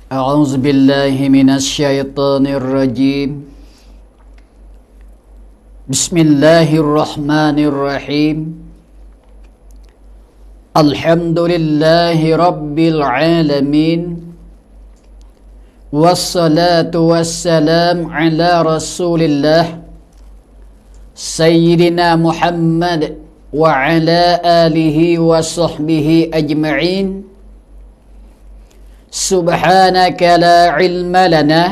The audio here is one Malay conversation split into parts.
أعوذ بالله من الشيطان الرجيم بسم الله الرحمن الرحيم الحمد لله رب العالمين والصلاة والسلام على رسول الله سيدنا محمد وعلى آله وصحبه أجمعين سبحانك لا علم لنا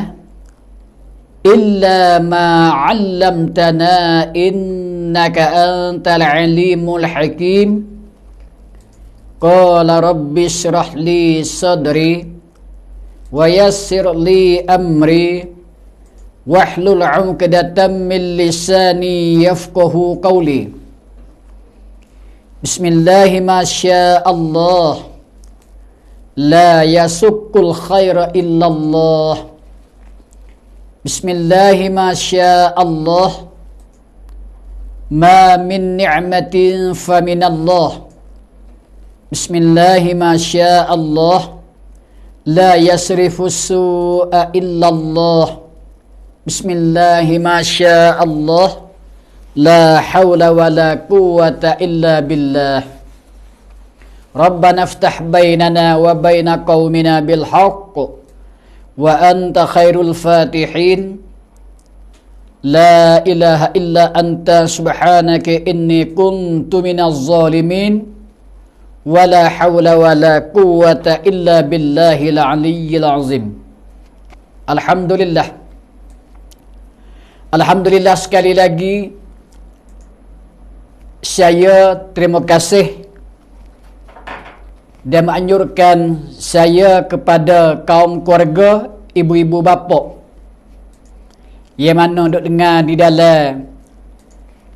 إلا ما علمتنا إنك أنت العليم الحكيم قال رب اشرح لي صدري ويسر لي أمري واحلل عقدة من لساني يفقه قولي بسم الله ما شاء الله لا يسق الخير إلا الله بسم الله ما شاء الله ما من نعمة فمن الله بسم الله ما شاء الله لا يصرف السوء إلا الله بسم الله ما شاء الله لا حول ولا قوة إلا بالله ربنا افتح بيننا وبين قومنا بالحق وأنت خير الفاتحين لا إله إلا أنت سبحانك إني كنت من الظالمين ولا حول ولا قوة إلا بالله العلي العظيم. Alhamdulillah. Alhamdulillah sekali lagi saya terima kasih dan menganjurkan saya kepada kaum keluarga, ibu-ibu bapa yang mana duk dengar di dalam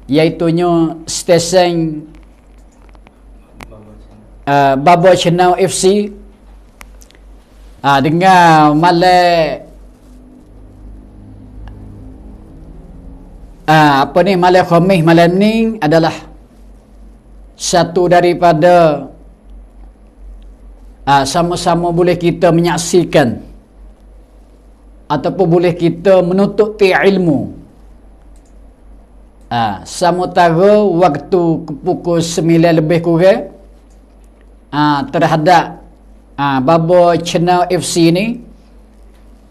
iaitunya stesen Baba Channel FC dengar malam Khamis malam ni adalah satu daripada sama-sama boleh kita menyaksikan ataupun boleh kita menuntut ilmu sementara waktu pukul 9 lebih kurang terhadap Baba Channel FC ni.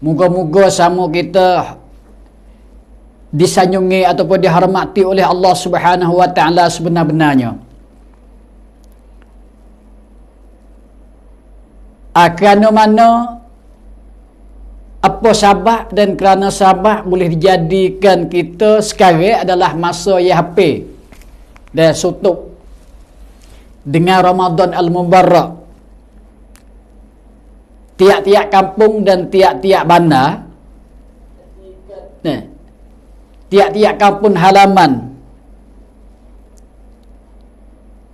Moga-moga sama kita disanjungi ataupun dihormati oleh Allah Subhanahu wa taala sebenar-benarnya. Kerana mana apa sabab dan kerana sabab boleh dijadikan kita sekarang adalah masa yang hampir dan tutup dengan Ramadan Al-Mubarak. Tiap-tiap kampung dan tiap-tiap bandar, tiap-tiap kampung halaman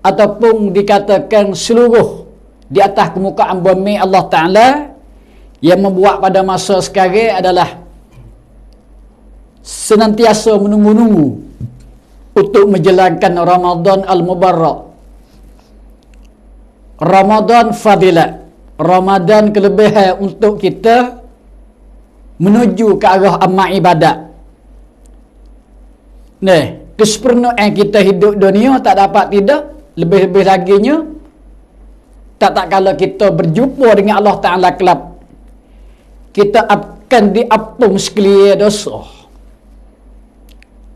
ataupun dikatakan seluruh di atas permukaan bumi Allah Ta'ala yang membuat pada masa sekarang adalah senantiasa menunggu-nunggu untuk menjalankan Ramadan Al-Mubarak, Ramadan Fadilat, Ramadan kelebihan untuk kita menuju ke arah amal ibadat. Kesempurnaan kita hidup dunia tak dapat tidak, lebih-lebih laginya tak kala kita berjumpa dengan Allah Ta'ala kelab, kita akan diampun sekalian dosa.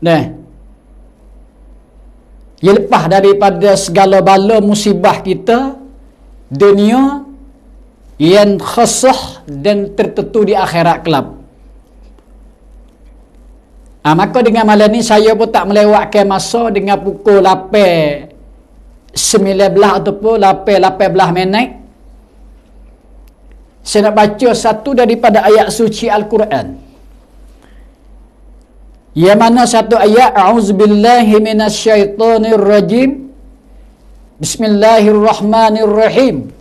Ia lepas daripada segala bala musibah kita dunia yang khasah dan tertentu di akhirat kelab. Maka dengan malam ni saya pun tak melewatkan masa dengan pukul 8:19 ataupun 8:18 minit. Saya nak baca satu daripada ayat suci Al-Quran. Yang mana satu ayat, A'udzubillahi minasyaitonirrajim. Bismillahirrahmanirrahim.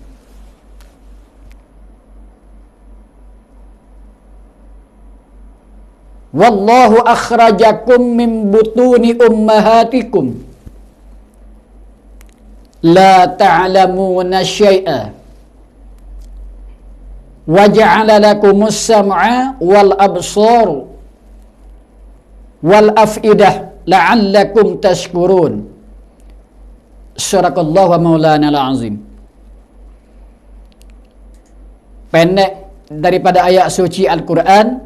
Wallahu akhrajakum min butuni ummahatikum la ta'lamuna syai'a wa ja'ala lakumus sam'a wal absar wal afidah la'allakum tashkurun. Sadaqallahu wa maulana al-azim. Pendek daripada ayat suci Al-Quran,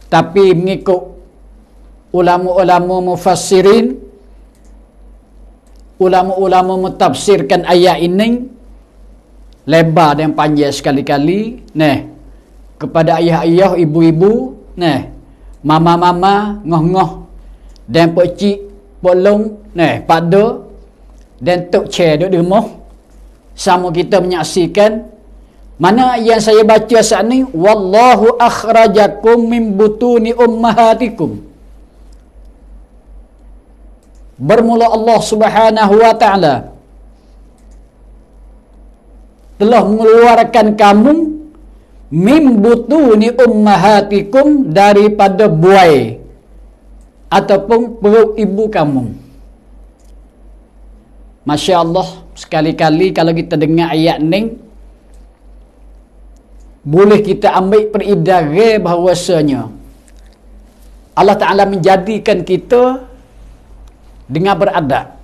tapi mengikut ulama-ulama mufassirin, ulama-ulama mentafsirkan ayat ini lebar dan panjang sekali-kali. Nah, kepada ayah-ayah, ibu-ibu, nah, mama-mama, ngoh-ngoh dan pocik, polong, nah, pada dan tok chair duduk di rumah sama kita menyaksikan mana yang saya baca saat ni, wallahu akhrajakum min butuni ummahatikum. Bermula Allah Subhanahu wa taala telah mengeluarkan kamu min butuni ummahatikum, daripada buai ataupun perut ibu kamu. Masya Allah, sekali-kali kalau kita dengar ayat ni, boleh kita ambil peredaran bahawasanya Allah Ta'ala menjadikan kita dengan beradab.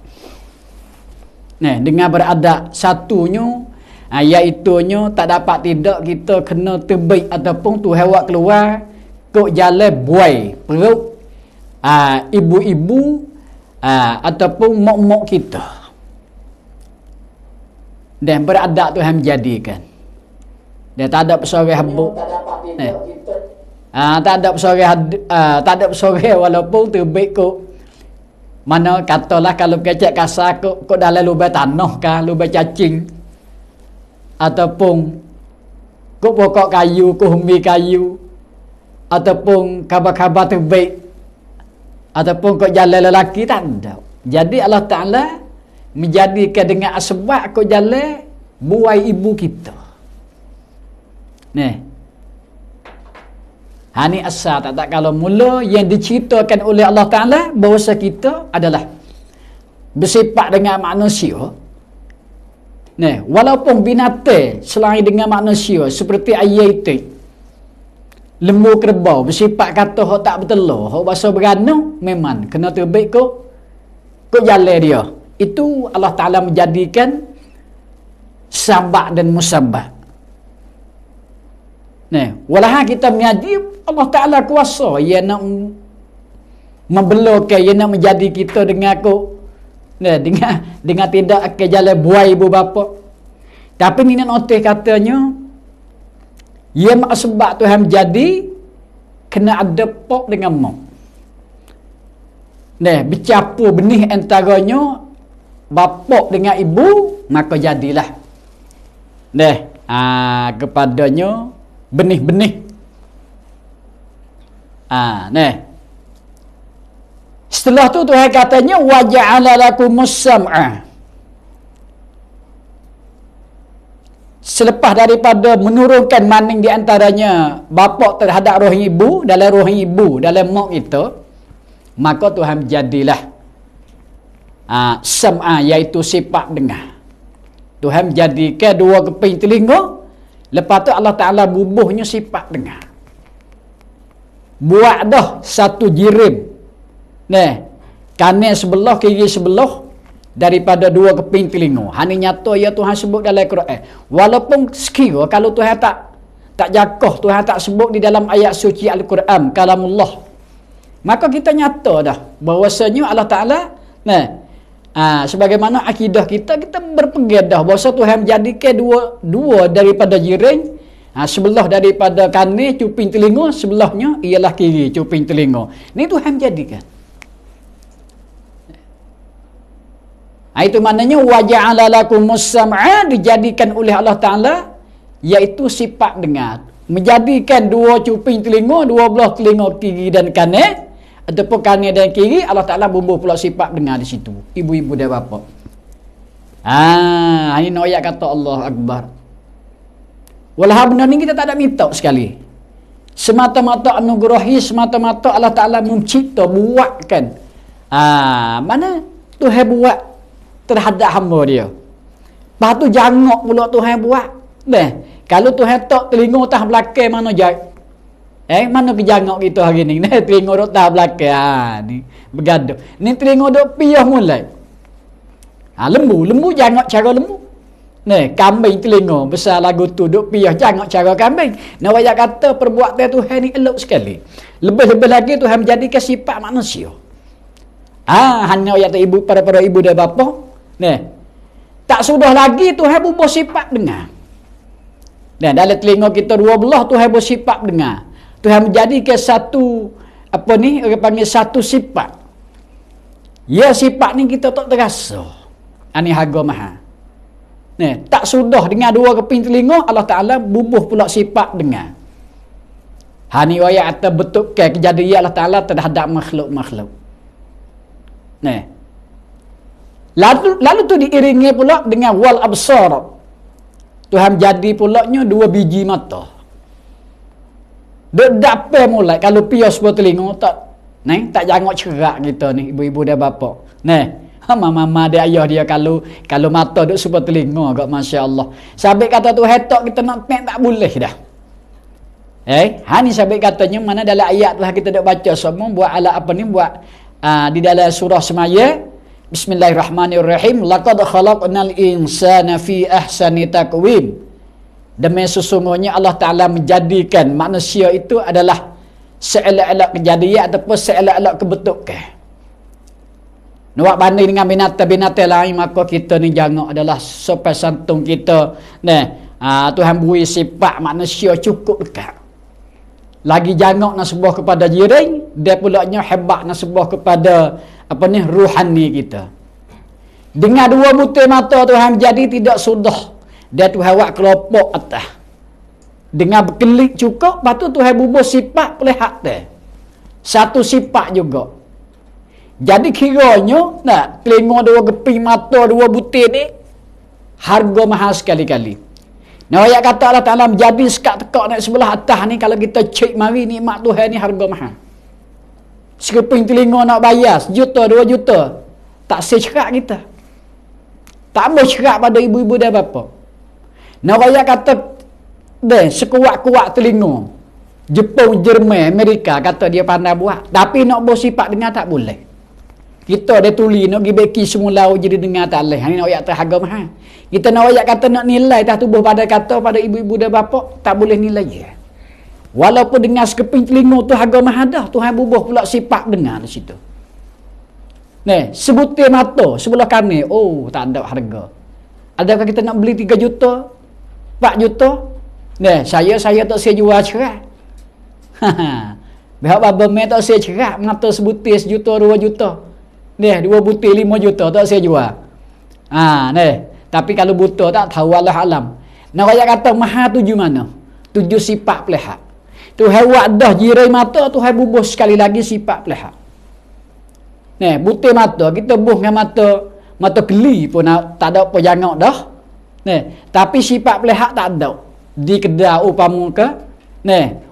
Nah, dengan beradab satunya, iaitunya tak dapat tidak kita kena terbaik ataupun tu hewak keluar kok jalan buai perut ibu-ibu ataupun mak-mak kita. Dan beradab tu yang menjadikan dia tak ada pesoreh habuk. Tak ada pesoreh walaupun terbaik kok. Mana katalah kalau kecek kasar kok dalam lubang tanah kah, lubang cacing, ataupun kok pokok kayu, kok humi kayu, ataupun khabar-khabar terbaik, ataupun kok jalan lelaki, tak ada. Jadi Allah Ta'ala menjadikan dengan sebab kok jalan buai ibu kita. Nih, hani asal tak kalau mula yang diceritakan oleh Allah Ta'ala bahawa kita adalah bersifat dengan manusia. Nih, walaupun binatang selain dengan manusia seperti ayat itu, lembu kerbau bersifat kata hok tak betul, hok bahasa beranau, memang kena terbaik kok jalan dia. Itu Allah Ta'ala menjadikan sabak dan musabak. Nah, walaupun kita mengaji, Allah Ta'ala kuasa ia nak membelokkan, ia nak menjadi kita dengan dengan tidak ke jalan buai ibu bapa. Tapi ni nak notih katanya, ia mak sebab Tuhan menjadi kena ada pok dengan mak. Nah, bercampur benih antaranya bapa dengan ibu, maka jadilah kepadanya benih-benih. Nah, setelah tu Tuhan katanya wa ja'ala lakumus sam'a. Selepas daripada menurunkan maning di antaranya bapa terhadap roh ibu, dalam mak kita, maka Tuhan jadilah sam'a, iaitu sifat dengar. Tuhan menjadikan dua keping telinga, lepas tu Allah Ta'ala bubuhnya sifat dengar. Buat dah satu jirim, kanan sebelah, kiri sebelah, daripada dua keping telinga. Ini nyata ya Tuhan sebut dalam Quran. Walaupun sekira kalau Tuhan tak jakah, Tuhan tak sebut di dalam ayat suci Al-Quran kalamullah, maka kita nyata dah bahawasanya Allah Ta'ala sebagaimana akidah kita berpegang dah bahawa Tuhan menjadikan dua daripada jiring, sebelah daripada kanan cuping telinga, sebelahnya ialah kiri cuping telinga. Ini Tuhan menjadikan. Itu maknanya wa ja'ala lakumus sam'a, dijadikan oleh Allah Ta'ala iaitu sifat dengar, menjadikan dua cuping telinga, dua belah telinga kiri dan kanan, ataupun kanan dan kiri, Allah Ta'ala bubuh pula sifat dengar di situ, ibu-ibu dan bapa. Ini ayat kata Allah Akbar. Walau benda ni kita tak ada minta sekali, semata-mata anugerah, semata-mata Allah Ta'ala mencipta, buatkan. Mana Tuhan buat terhadap hamba dia, lepas tu jangok pula Tuhan buat. Kalau Tuhan tak telinga tah belakang mana mana kejangok kita hari ni? Ni telinga duk tah belakang. Ni bergaduh. Ni telinga duk piah mulai. Lembu jangok cara lembu. Ni kambing telinga besar lagu tu duk piah jangok cara kambing. Nak waya kata perbuatan Tuhan ni elok sekali. Lebih-lebih lagi Tuhan menjadikan sifat manusia. Hanya ayat ibu para ibu dan bapa. Ni tak sudah lagi Tuhan bubuh sifat dengar. Dan dalam telinga kita dua belah Tuhan bersifat dengar. Tuhan menjadikan satu orang panggil satu sifat. Ya sifat ni kita tak terasa. Ini harga mahal. Ni tak sudah dengan dua keping telinga Allah Taala bubuh pula sifat dengar. Hani ayat atau betul ke kejadian Allah Taala terhadap makhluk-makhluk. Ni. Lalu tu diiringi pula dengan wal absar. Tuhan jadi pulaknya dua biji mata. Dek dapat mulai kalau pias buat telinga tak jangok cerak kita ni ibu-ibu dan bapa. Mama dia ayah dia kalau mata duk super telinga agak masya-Allah. Sabik kata tu hetok kita nak tak boleh dah. Ni sabik katanya mana dalam ayat lah kita duk baca semua buat ala apa ni buat di dalam surah semaya. Bismillahirrahmanirrahim. Laqad khalaqnal insana fi ahsani taqwim. Demi sesungguhnya Allah Ta'ala menjadikan manusia itu adalah seelok-elok kejadian ataupun seelok-elok kebetulan. Nak banding dengan binatang-binatang lain, maka kita ni jangan adalah sopan santun kita. Tuhan beri sifat manusia cukup dekat. Lagi jangan nak sebuah kepada jiran, dia pulaknya hebat nak sebuah kepada ruhani kita. Dengan dua butir mata Tuhan jadi tidak sudah. Dia Tuhan buat kelompok atas. Dengan berkelik cukup, lepas tu Tuhan bubuh sifat pelihat dia. Satu sifat juga. Jadi kiranya, telinga dua keping mata dua butir ni, harga mahal sekali-kali. Ayat kata Allah Ta'ala menjadi sekat tekak naik sebelah atas ni, kalau kita cek mari nikmat Tuhan ni harga mahal. Sekeping telinga nak bayar, 1 juta, 2 juta. Tak secerak kita. Tak boleh cerak pada ibu-ibu dan bapa. Ayat kata, sekuat-kuat telinga. Jepun, Jerman, Amerika, kata dia pandai buat. Tapi nak bersifat dengar tak boleh. Kita dia tulis, nak pergi beki semula jadi dengar tak boleh. Ini ayat terharga mahal. Kita nak ayat kata nak nilai tak tubuh pada kata pada ibu-ibu dan bapa, tak boleh nilai je. Walaupun dengar sekeping telinga tu harga mahal dah, Tuhan bubuh pula sifat dengar di situ. Sebutir mata sebelah kanan, tak ada harga. Adakah kita nak beli 3 juta, 4 juta? Saya tak saya jual cerak. Biar baba mai tak saya cerak, mata sebutir 1 juta, 2 juta. 2 butir 5 juta tak saya jual. Tapi kalau buta tak tahu Allah alam. Nak ayat kata mahal tuju mana? Tuju sifat pelihat. Tuhan buat dah jirai mata, Tuhan bubuh sekali lagi sifat pelihat. Butir mata, kita buh dengan mata keli pun tak ada apa jangok dah. Tapi sifat pelihat tak ada. Di kedai umpama ke,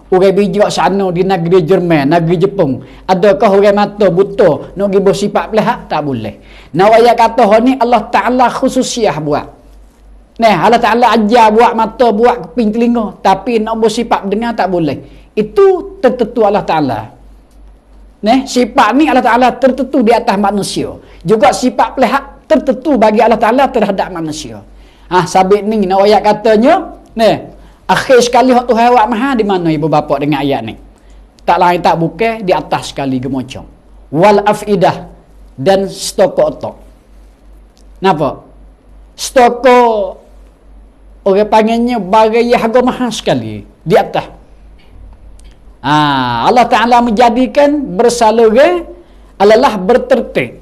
orang bijak sana di negeri Jerman, negeri Jepun. Adakah orang mata buta nak pergi bersifat pelihat? Tak boleh. Ayat kata ni Allah Ta'ala khususiah buat. Allah Ta'ala ajar buat mata, buat keping telinga. Tapi nak bersifat dengar tak boleh. Itu tertentu Allah Ta'ala. Sifat ni Allah Ta'ala tertentu di atas manusia. Juga sifat pelihat tertentu bagi Allah Ta'ala terhadap manusia. Sabit ni ayat katanya, akhir sekali hak Tuhan awak mahal di mana ibu bapa dengan ayat ni? Tak lain tak bukan di atas sekali gemocong. Wal afidah dan stoko otak. Napa? Stoko orang panggilnya bagai harga mahal sekali di atas. Allah Ta'ala menjadikan bersaluran adalah bertertib.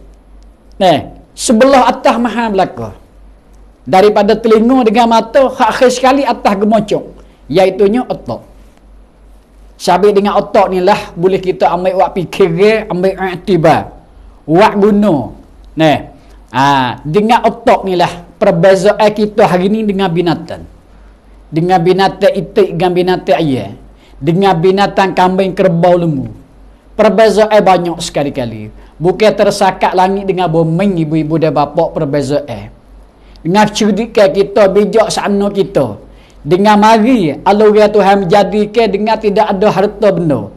Sebelah atas mahal belaka. Daripada telinga dengan mata, akhir sekali atas gemocong. Iaitunya otak. Sabit dengan otak ni lah, boleh kita ambil buat fikir, ambil iktibar. Buat guna. Dengan otak ni lah, perbezaan kita hari ni dengan binatang. Dengan binatang itik, dengan binatang ayam. Dengan binatang kambing, kerbau, lembu. Perbezaan banyak sekali-kali. Bukan tersakat langit dengan bumi, ibu-ibu dan bapa perbezaan. Dengan cerdikan kita, bijak sana kita. Dengan mari aluran Tuhan menjadikan dengan tidak ada harta benda.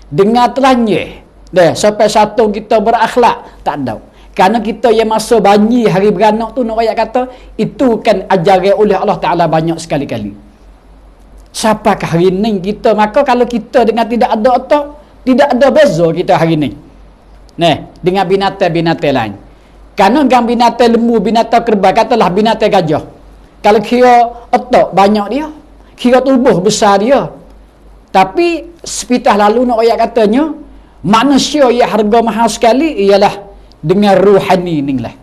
Dengan teranyih. Sampai satu kita berakhlak. Tak ada. Kerana kita yang masa banyi hari beranak tu, nak ayat kata, itu kan ajaran oleh Allah Ta'ala banyak sekali-kali. Siapakah hari ni kita? Maka kalau kita dengan tidak ada otak, tidak ada beza kita hari ni. Dengan binatang-binatang lain. Kerana dengan binatang lembu, binatang kerbau, katalah binatang gajah. Kalau kira otak banyak dia, kira tubuh besar dia. Tapi sepitah lalu nak ayat katanya, manusia yang harga mahal sekali ialah dengan ruhani ni lah.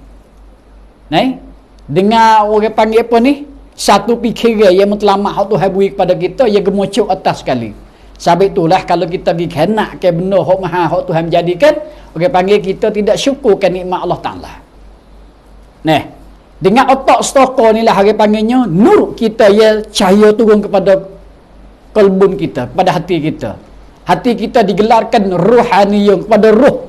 Dengan orang panggil apa ni? Satu fikiran yang matlamat hak Tuhan beri kepada kita yang gemucuk atas sekali. Sebab itulah kalau kita pergi kena ke benda hak mahal hak Tuhan menjadikan, orang panggil kita tidak syukurkan nikmat Allah Ta'ala. Dengan otak stoko ni lah orang panggilnya nur kita yang cahaya turun kepada kalbun kita, kepada hati kita. Hati kita digelarkan ruhani yang kepada ruh.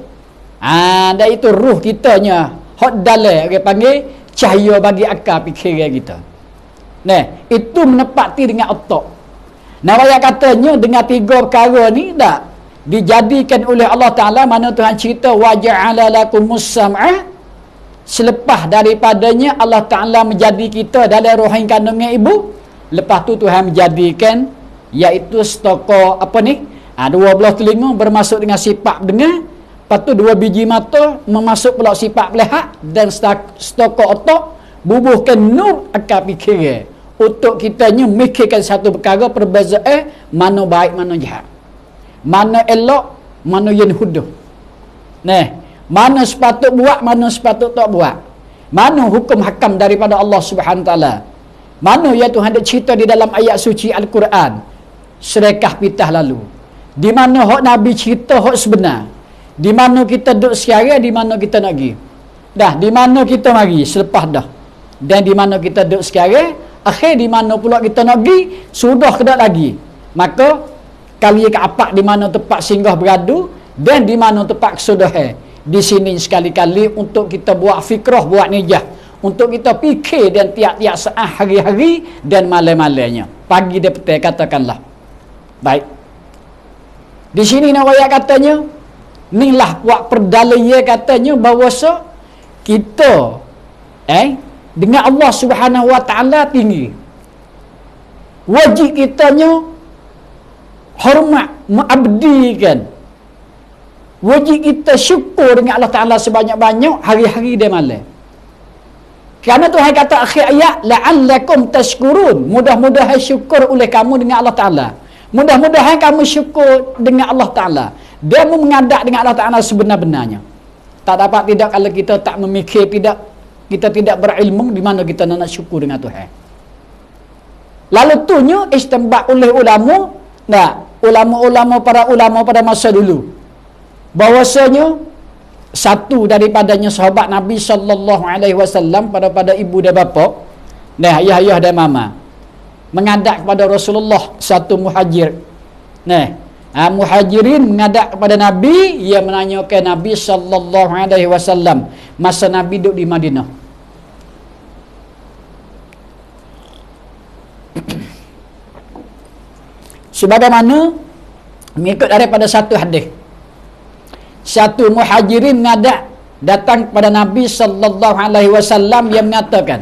Dan itu ruh kitanya hak dalam orang panggil cahaya bagi akal fikiran kita. Itu menepati dengan otak. Nawaya katanya dengan tiga perkara ni tak dijadikan oleh Allah Ta'ala, mana Tuhan cerita wa ja'ala lakumus sam'a, selepas daripadanya Allah Ta'ala menjadi kita dalam rahim kandungan ibu, lepas tu Tuhan menjadikan iaitu stoko apa ni, 12 telinga bermasuk dengan sifat dengar, lepas tu 2 biji mata memasuk pula sifat melihat, dan stoko otak bubuhkan nur akal fikiran untuk kitanya mikirkan satu perkara perbezaan mana baik mana jahat, mana elok mana yang huduh, mana sepatut buat mana sepatut tak buat, mana hukum hakam daripada Allah Subhanahu Taala, mana yang Tuhan ada cerita di dalam ayat suci Al-Quran sedekah pitah lalu, di mana hak Nabi cerita hak sebenar, di mana kita duduk sekarang, di mana kita nak pergi dah, di mana kita mari selepas dah, dan di mana kita duduk sekarang, akhir di mana pula kita nak pergi, sudah kedak lagi. Maka kali ke apak di mana tempat singgah beradu, dan di mana tempat kesudahan. Di sini sekali-kali untuk kita buat fikrah, buat nijah, untuk kita fikir dan tiap-tiap saat hari-hari dan malam-malamnya, pagi dan petang, katakanlah. Baik, di sini nak ayat katanya, inilah buat perdalaian katanya bahawa kita dengan Allah Subhanahu Wa Ta'ala tinggi. Wajib kitanya hormat, mengabdikan. Wajib kita syukur dengan Allah Ta'ala sebanyak-banyak hari-hari dan malam. Kerana Tuhan kata akhir ayat, la'allakum tashkurun, mudah-mudahan syukur oleh kamu dengan Allah Ta'ala. Mudah-mudahan kamu syukur dengan Allah Ta'ala. Dia mengadap dengan Allah Ta'ala sebenar-benarnya. Tak dapat tidak kalau kita tak memikir, kita tidak berilmu, di mana kita nak syukur dengan Tuhan. Lalu tunya istinbat oleh ulama, para ulama pada masa dulu, bahwasanya satu daripadanya sahabat Nabi sallallahu alaihi wasallam pada ibu dan bapa, ayah dan mama, mengadap kepada Rasulullah, satu muhajir. Muhajirin mengadap kepada Nabi, ia menanyakan Nabi sallallahu alaihi wasallam masa Nabi duduk di Madinah. Sebagaimana mengikut daripada satu hadis, satu muhajirin mengadap datang kepada Nabi sallallahu alaihi wasallam yang mengatakan,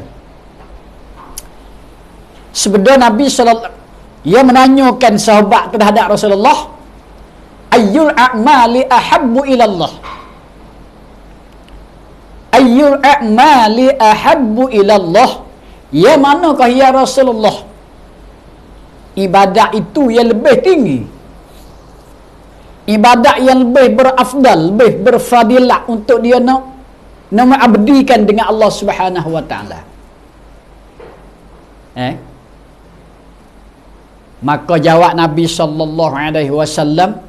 sebenarnya Nabi sallallahu, ia menanyakan sahabat terhadap Rasulullah, ayyul a'mali ahabbu ilallah, ayyul a'mali ahabbu ilallah, ya manakah ya Rasulullah ibadat itu yang lebih tinggi, ibadat yang lebih berafdal, lebih berfadilah untuk dia nak mengabdikan dengan Allah Subhanahu Wa Ta'ala. Maka jawab Nabi sallallahu alaihi wasallam,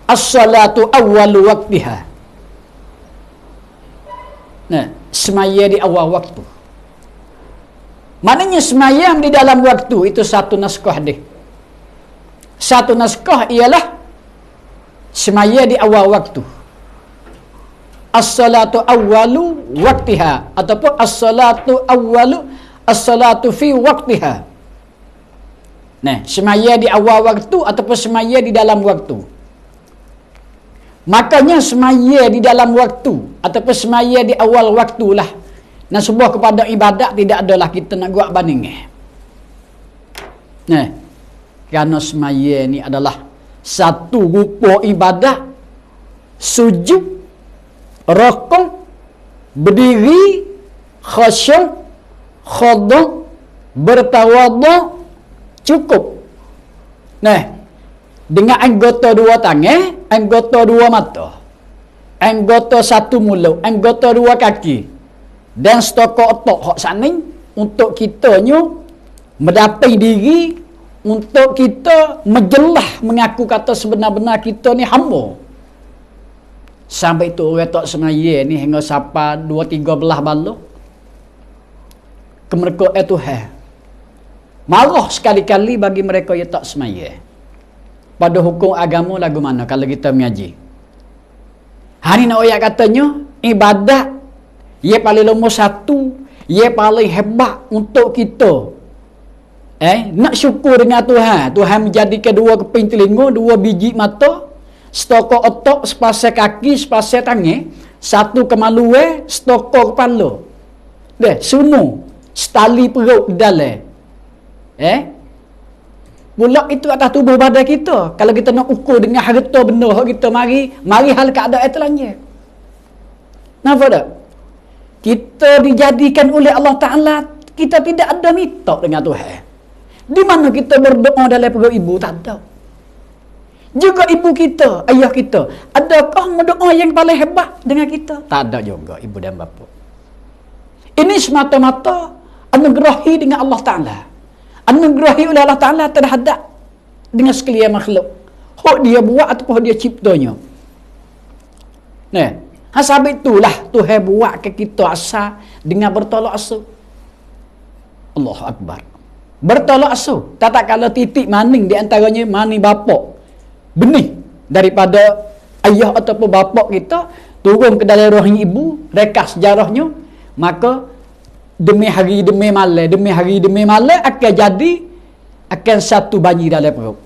as-salatu awwalu waqtiha. Semaya di awal waktu. Maknanya semayang di dalam waktu itu satu naskah dia. Satu naskah ialah semaya di awal waktu. As-salatu awwalu waqtiha, ataupun as-salatu awwalu as-salatu fi waqtiha. Nah, semaya di awal waktu ataupun semaya di dalam waktu. Makanya semaya di dalam waktu ataupun semaya di awal waktulah. Nah, sebuah kepada ibadat tidak adalah kita nak buat banding. Nah, kerana semaya ni adalah satu rupa ibadat, sujud, rukuk, berdiri, khusyuk, khudu', bertawadhu', cukup. Nah, dengan anggota dua tangan, anggota dua mata, anggota satu mulut, anggota dua kaki, dan setokok otak hak saning untuk kitanya mendapai diri, untuk kita menjelah mengaku kata sebenar-benar kita ni hamba. Sampai tu orang tak semaya ni hingga sapa 2-3 belah balok ke mereka Tuhan. Marah sekali-kali bagi mereka yang tak semaya. Pada hukum agama lagu mana kalau kita mengaji? Hari nak ayat katanya ibadat ia paling nombor satu, ia paling hebat untuk kita. Nak syukur dengan Tuhan. Tuhan menjadikan 2 keping telinga, 2 biji mata, setokok otak, sepasai kaki, sepasai tangan, 1 kemaluan, setokok kepala. Semua setali perut dalam. Pula itu atas tubuh badan kita. Kalau kita nak ukur dengan harta benda kita, mari hal keadaan telanjang. Nampak tak? Kita dijadikan oleh Allah Ta'ala, kita tidak ada mitok dengan Tuhan. Di mana kita berdoa dalam perut ibu, tak ada. Juga ibu kita, ayah kita, adakah berdoa yang paling hebat dengan kita? Tak ada juga ibu dan bapa. Ini semata-mata anugerahi dengan Allah Ta'ala. Anugerahi oleh Allah Ta'ala terhadap dengan sekalian makhluk. Hak dia buat ataupun dia ciptanya. Nah, sebab itulah Tuhan buat ke kita asal dengan bertolak asuh. Allahu Akbar. Bertolak asuh. Tak kala titik maning di antaranya maning bapak. Benih daripada ayah ataupun bapak kita turun ke dalam rahim ibu, reka sejarahnya, maka demi hari demi malam akan jadi akan satu bayi dalam perut.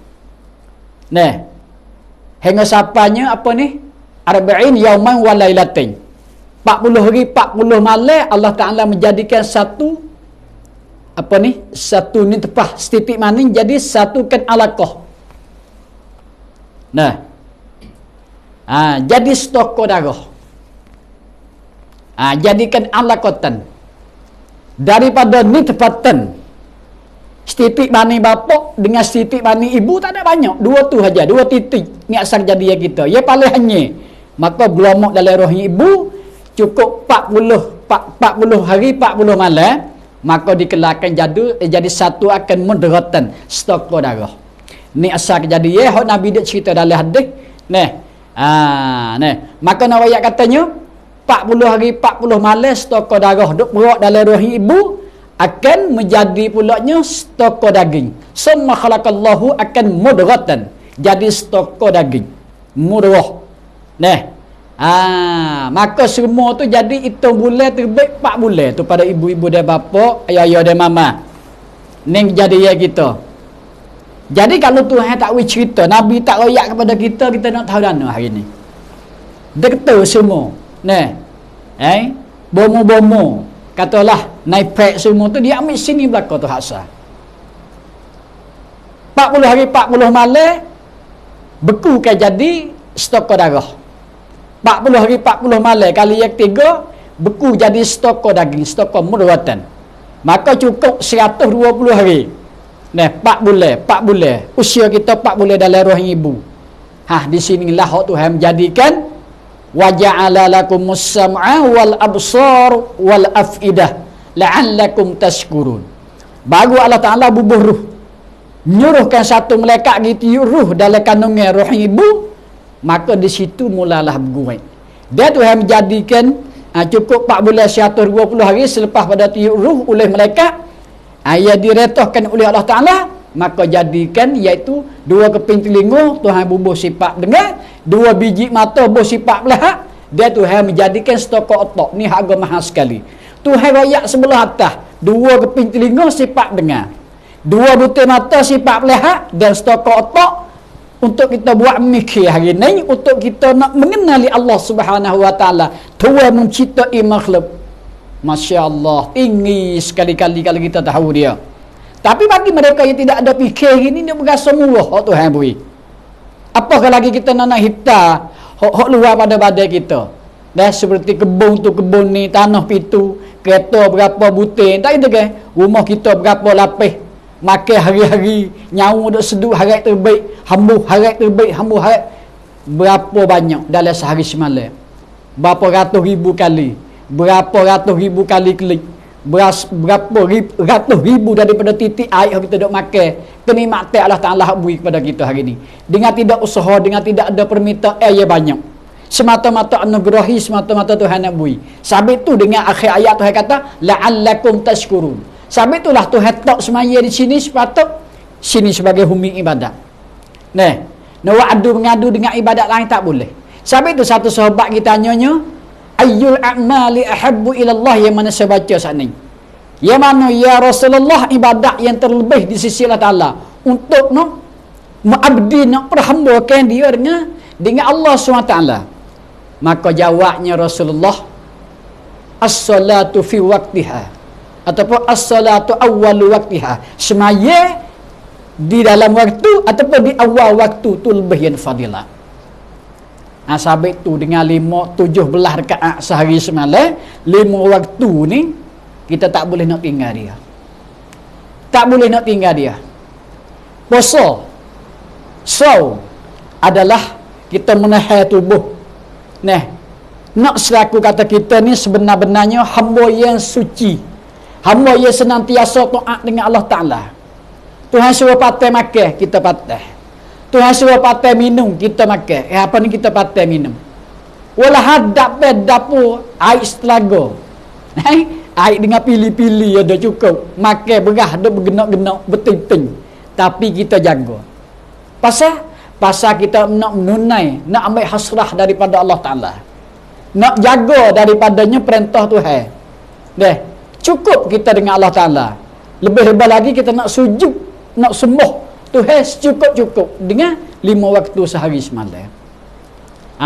Nah, hingga sapanya apa ni? Arba'in yauman wa lailatain. 40 hari 40 malam Allah Taala menjadikan satu apa ni? Satu ni tepah setitik maning jadi satu kan alaqah. Nah. Jadi stoko darah. Jadikan alaqatan. Daripada ni tepatan setitik mani bapak dengan setitik mani ibu tak ada banyak, 2 tu saja, 2 titik ni asal jadi kita. Ya paling hanya maka gelomok dalam rahim ibu cukup 40 hari 40 malam, maka dikelarkan jadi satu akan mudratan stok darah. Ni asal kejadian hak Nabi dia cerita dalam hadis. Nah, maka nawayat katanya 40 hari 40 malam stok darah duk berak dalam rahim ibu akan menjadi pulaknya stok daging. Summa khalaqallahu akan mudratan. Jadi stok daging. Mudrah. Nah. Maka semua tu jadi hitung bulan terbaik 4 bulan tu pada ibu-ibu dan bapa, ayah-ayah dan mama. Ni jadi ya kita. Jadi kalau Tuhan tak wi cerita, Nabi tak royak kepada kita, kita nak tahu dana hari ni. Dekta semua. Nah. Bomo-bomo. Katalah naik pek semua tu dia ambil sini belakang tu haksa. 40 hari 40 malam beku kan jadi stok darah. 40 hari 40 malam kali yang 3 beku jadi stok daging, stok mudratan. Maka cukup 120 hari. Nah, 4 bulan. Usia kita 4 bulan dalam rahim ibu. Di sinilah hak Tuhan menjadikan wa ja'ala lakumus sam'a wal absar wal afidah la'allakum tashkurun. Baru Allah Ta'ala bubuh ruh, nyuruhkan satu malaikat gitu ruh dalam kandungan rahim ibu, maka di situ mulalah bergerak. Dia Tuhan menjadikan cukup 4 bulan 120 hari selepas pada tiup ruh oleh malaikat, ia diretahkan oleh Allah Ta'ala, maka jadikan iaitu 2 keping telinga Tuhan bubuh sifat dengar, 2 biji mata bubuh sifat melihat. Dia Tuhan menjadikan stok otak. Ni harga mahal sekali. Tuhan rakyat sebelah atas dua keping telinga sifat dengar, dua butir mata sifat melihat, dan setokok otak untuk kita buat mikir hari ni, untuk kita nak mengenali Allah Subhanahu Wa Taala. Tuhan menciptai makhluk, Masya Allah, tinggi sekali-kali kalau kita tahu dia. Tapi bagi mereka yang tidak ada fikir ini, dia berasa murah Tuhan beri. Apakah lagi kita nak hitam hok luar pada badan kita. Dah seperti kebun tu kebun ni, tanah pitu, kereta berapa butir, tak ada ke? Rumah kita berapa lapis, makan hari-hari, nyawa duk seduk harap terbaik, hambuh harap terbaik, hambuh harap berapa banyak dalam sehari semalam. Berapa ratus ribu kali, berapa ratus ribu kali klik, berapa ratus ribu daripada titik air yang kita duk makan, kenikmatan Allah Ta'ala beri kepada kita hari ni. Dengan tidak usaha, dengan tidak ada permintaan yang banyak, semata-mata anugerah, semata-mata Tuhan nak beri. Sabit tu dengan akhir ayat Tuhan kata la'allakum tashkurun. Sabit itulah Tuhan tak semaya di sini sepatut sini sebagai humi ibadat. Nah, nak adu mengadu dengan ibadat lain tak boleh. Sabit tu satu sahabat kita tanyanya, ayyul a'mali ahabbu ila Allah, yang mana saya baca saat ni, yang mana ya Rasulullah ibadat yang terlebih di sisi Allah Ta'ala untuk nak mengabdi, nak perhambakan dia dengan Allah SWT. Maka jawabnya Rasulullah, as-salatu fi waktiha, ataupun as-salatu awwalu waktiha, semaya di dalam waktu ataupun di awal waktu tu lebih yang fadilah. Sabit tu dengan 17 rakaat sehari semalam, 5 waktu ni kita tak boleh nak tinggal dia. Tak boleh nak tinggal dia. Puasa, saum adalah kita menahan tubuh. Nah, nak selaku kata kita ni sebenar-benarnya hamba yang suci, hamba yang senantiasa taat dengan Allah Ta'ala. Tuhan suruh patai makan, kita patai. Tuhan suruh patai minum, kita makan. Apa ni kita patai minum. Walau hadap dapur, air setelaga. Air dengan pilih-pilih ada cukup. Makan berah, ada bergenak-genak, berting-ting. Tapi kita jaga. Pasal kita nak menunai, nak ambil hasrah daripada Allah Ta'ala, nak jaga daripadanya perintah Tuhan. Deh, cukup kita dengan Allah Ta'ala. Lebih-lebih lagi kita nak sujud, nak sembah Tuhan secukup-cukup dengan 5 waktu sehari semalam.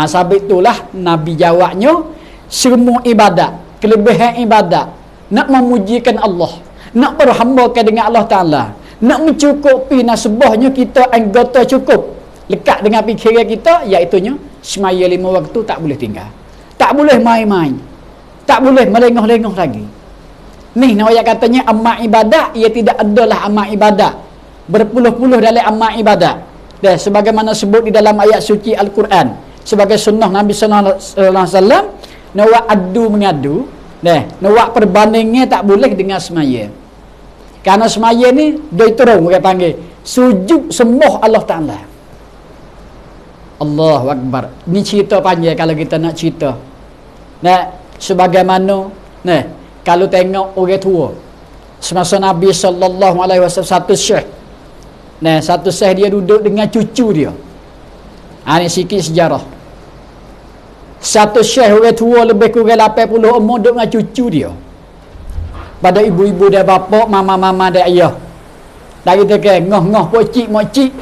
Sabit itulah Nabi jawabnya, semua ibadat, kelebihan ibadat, nak memujikan Allah, nak berhambakan dengan Allah Ta'ala, nak mencukupi nasabahnya kita anggota cukup lekat dengan fikiran kita, iaitunya semaya 5 waktu tak boleh tinggal, tak boleh main-main, tak boleh melengah-lengah lagi. Ni nak katanya amal ibadat, ia tidak adalah amal ibadat berpuluh-puluh dalam amal ibadat. Dan sebagaimana sebut di dalam ayat suci Al-Quran, sebagai sunnah Nabi sallallahu alaihi wasallam, nak adu mengadu, nak perbandingnya tak boleh dengan semaya. Karena semaya ni dia turun dia panggil sujud sembah Allah Ta'ala. Allahu Akbar. Ni cerita panjang kalau kita nak cerita. Sebagaimana kalau tengok orang tua semasa Nabi sallallahu alaihi wasallam, satu syekh. Satu syekh dia duduk dengan cucu dia. Ini sikit sejarah. Satu syekh orang tua lebih kurang 80 umur duduk dengan cucu dia. Pada ibu-ibu dia bapa, mama-mama dia ayah. Dari kita ke ngoh-ngoh pocik mocik,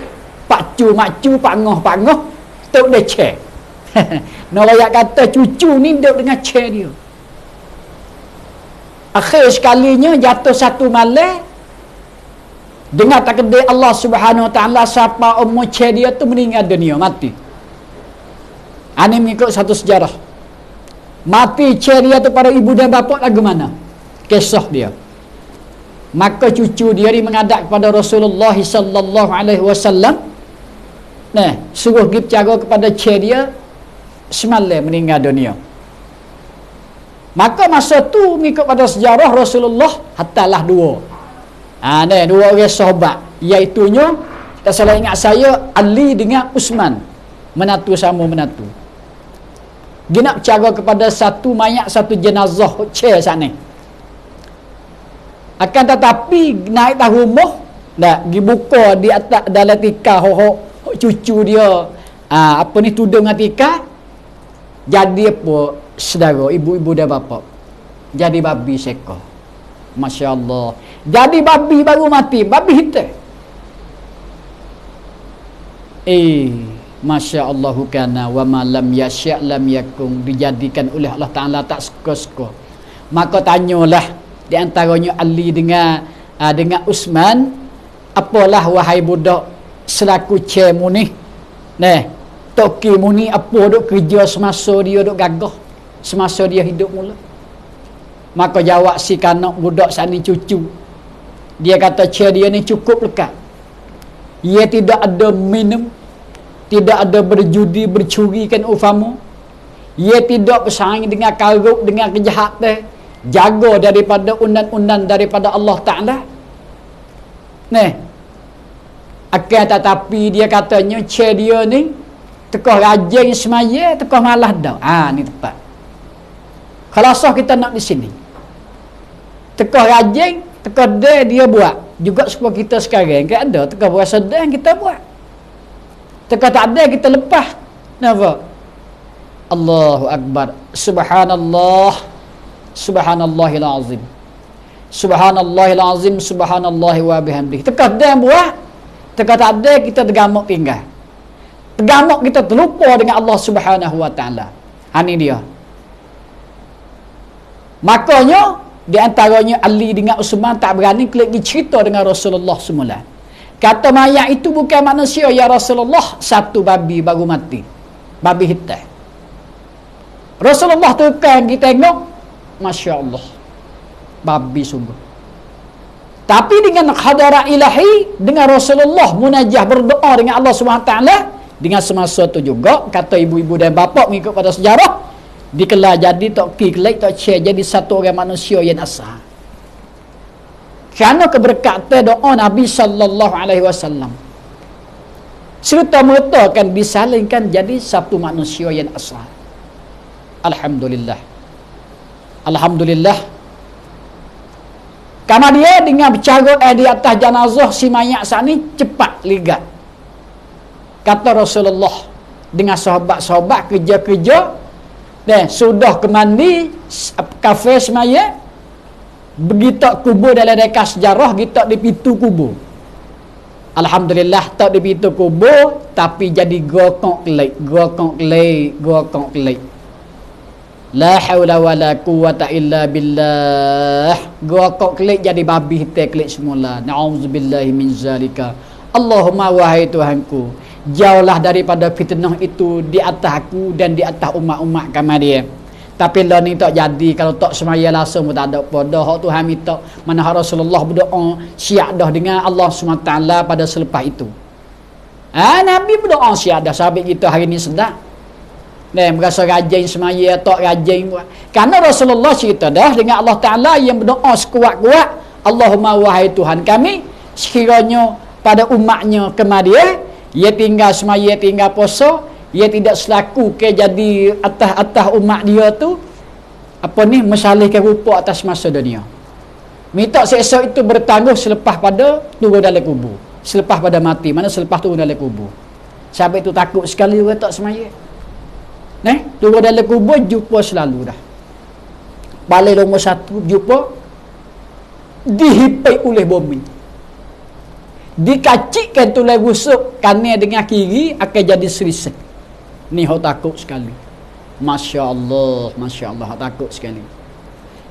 pakcu makcu, pak ngoh tok dia cek. Nak layak kata cucu ni duduk dengan cek dia. Akhir sekalinya jatuh satu malam, dengar takdir Allah Subhanahu Wa Ta'ala, siapa umur cek dia tu meninggal dunia, mati. Ini mengikut satu sejarah. Mati cek dia tu para ibu dan bapa lagu mana? Kisah dia. Maka cucu dia ni menghadap kepada Rasulullah sallallahu alaihi wasallam. Suruh pergi bercara kepada cik dia, semalam meninggal dunia. Maka masa tu mengikut pada sejarah Rasulullah hatalah dua. Dua orang sahabat, iaitunya tak salah ingat saya, Ali dengan Uthman, menatu sama menatu. Dia nak bercara kepada satu mayat, satu jenazah cik sana. Akan tetapi naik tahu rumah, dibuka di atas dalam tikar cucu dia, apa ni, tudung dengan tikar. Jadi apa saudara, ibu-ibu dan bapa, jadi babi sekor. Masya Allah. Jadi babi baru mati, babi hitam. Masya Allah kana wa ma lam yasya' lam yakun, dijadikan oleh Allah Ta'ala tak suka-suka. Maka tanyalah di antaranya Ali dengan Usman, apalah wahai budak selaku cemu ni, toki mu ni apa duk kerja semasa dia duk gagah, semasa dia hidup mula. Maka jawab si kanak budak sani cucu, dia kata dia ni cukup lekat. Ia tidak ada minum, tidak ada berjudi bercurikan ufamu, ia tidak bersaing dengan karuk, dengan kejahatan, jaga daripada undang-undang daripada Allah Ta'ala. Akan tetapi dia katanya dia ni tekah rajin semaya, tekah malas dah. Ni tepat. Kalau sah kita nak di sini, tekah rajin, tekah dia buat juga supaya kita sekarang kan ada tekah berasa dah kita buat, tekah tak ada kita lepas. Kenapa? Allahu Akbar. Subhanallah, Subhanallahil azim, Subhanallahil azim, Subhanallah wa bihamdihi. Tekah dah buat, tekah tak ada kita tergamuk tinggal, tergamuk kita terlupa dengan Allah Subhanahu wa Ta'ala. Ini dia. Makanya di antaranya Ali dengan Uthman tak berani klik cerita dengan Rasulullah semula. Kata mayat itu bukan manusia ya Rasulullah, satu babi baru mati, babi hitam. Rasulullah tu kan kita tengok, Masya Allah, babi sungguh. Tapi dengan hadarat ilahi, dengan Rasulullah munajah berdoa dengan Allah SWT, dengan semasa tu juga kata ibu-ibu dan bapa mengikut pada sejarah, dikelar jadi tak kelek tak cie jadi satu orang manusia yang asal. Kerana keberkatan doa Nabi sallallahu alaihi wasallam, serta merta akan disalingkan jadi satu manusia yang asal. Alhamdulillah. Alhamdulillah. Karena dia dengan bercara di atas jenazah si mayat sani cepat ligat. Kata Rasulullah dengan sahabat-sahabat kerja-kerja, sudah ke mandi kafe semaya, begitu kubur dalam reka sejarah kita di pintu kubur. Alhamdulillah tak di pintu kubur, tapi jadi gokok kelek. La haula wala quwata illa billah. Gokok kelek jadi babi hitam kelek semula. Na'udzubillahi min zalika. Allahumma wahai Tuhanku, jauhlah daripada fitnah itu di atas aku dan di atas umat-umat kami dia. Tapi lah ni tak jadi, kalau tak semaya langsung pun tak ada apa dah. Hak Tuhan minta, mana Rasulullah berdoa siap dah dengan Allah SWT pada selepas itu. Nabi berdoa siap dah, sahabat kita hari ni sedar. Merasa rajin semaya, tak rajin buat. Kerana Rasulullah cerita dah dengan Allah Ta'ala yang berdoa sekuat-kuat, Allahumma wahai Tuhan kami, sekiranya pada umatnya kemadia, ia tinggal semaya, tinggal puasa, ia tidak selaku ke jadi atas umat dia tu mesalihkan rupa atas masa dunia. Minta esok itu bertangguh selepas pada turun dalam kubur, selepas pada mati, mana selepas turun dalam kubur. Sahabat itu takut sekali orang tak semaya. Turun dalam kubur jumpa selalu dah. Balik nombor satu jumpa dihipai oleh bumi, dikacikkan tulai busuk kanan dengan kiri akan jadi serisik. Ni hok takut sekali. Masya Allah, Masya Allah, hok takut sekali.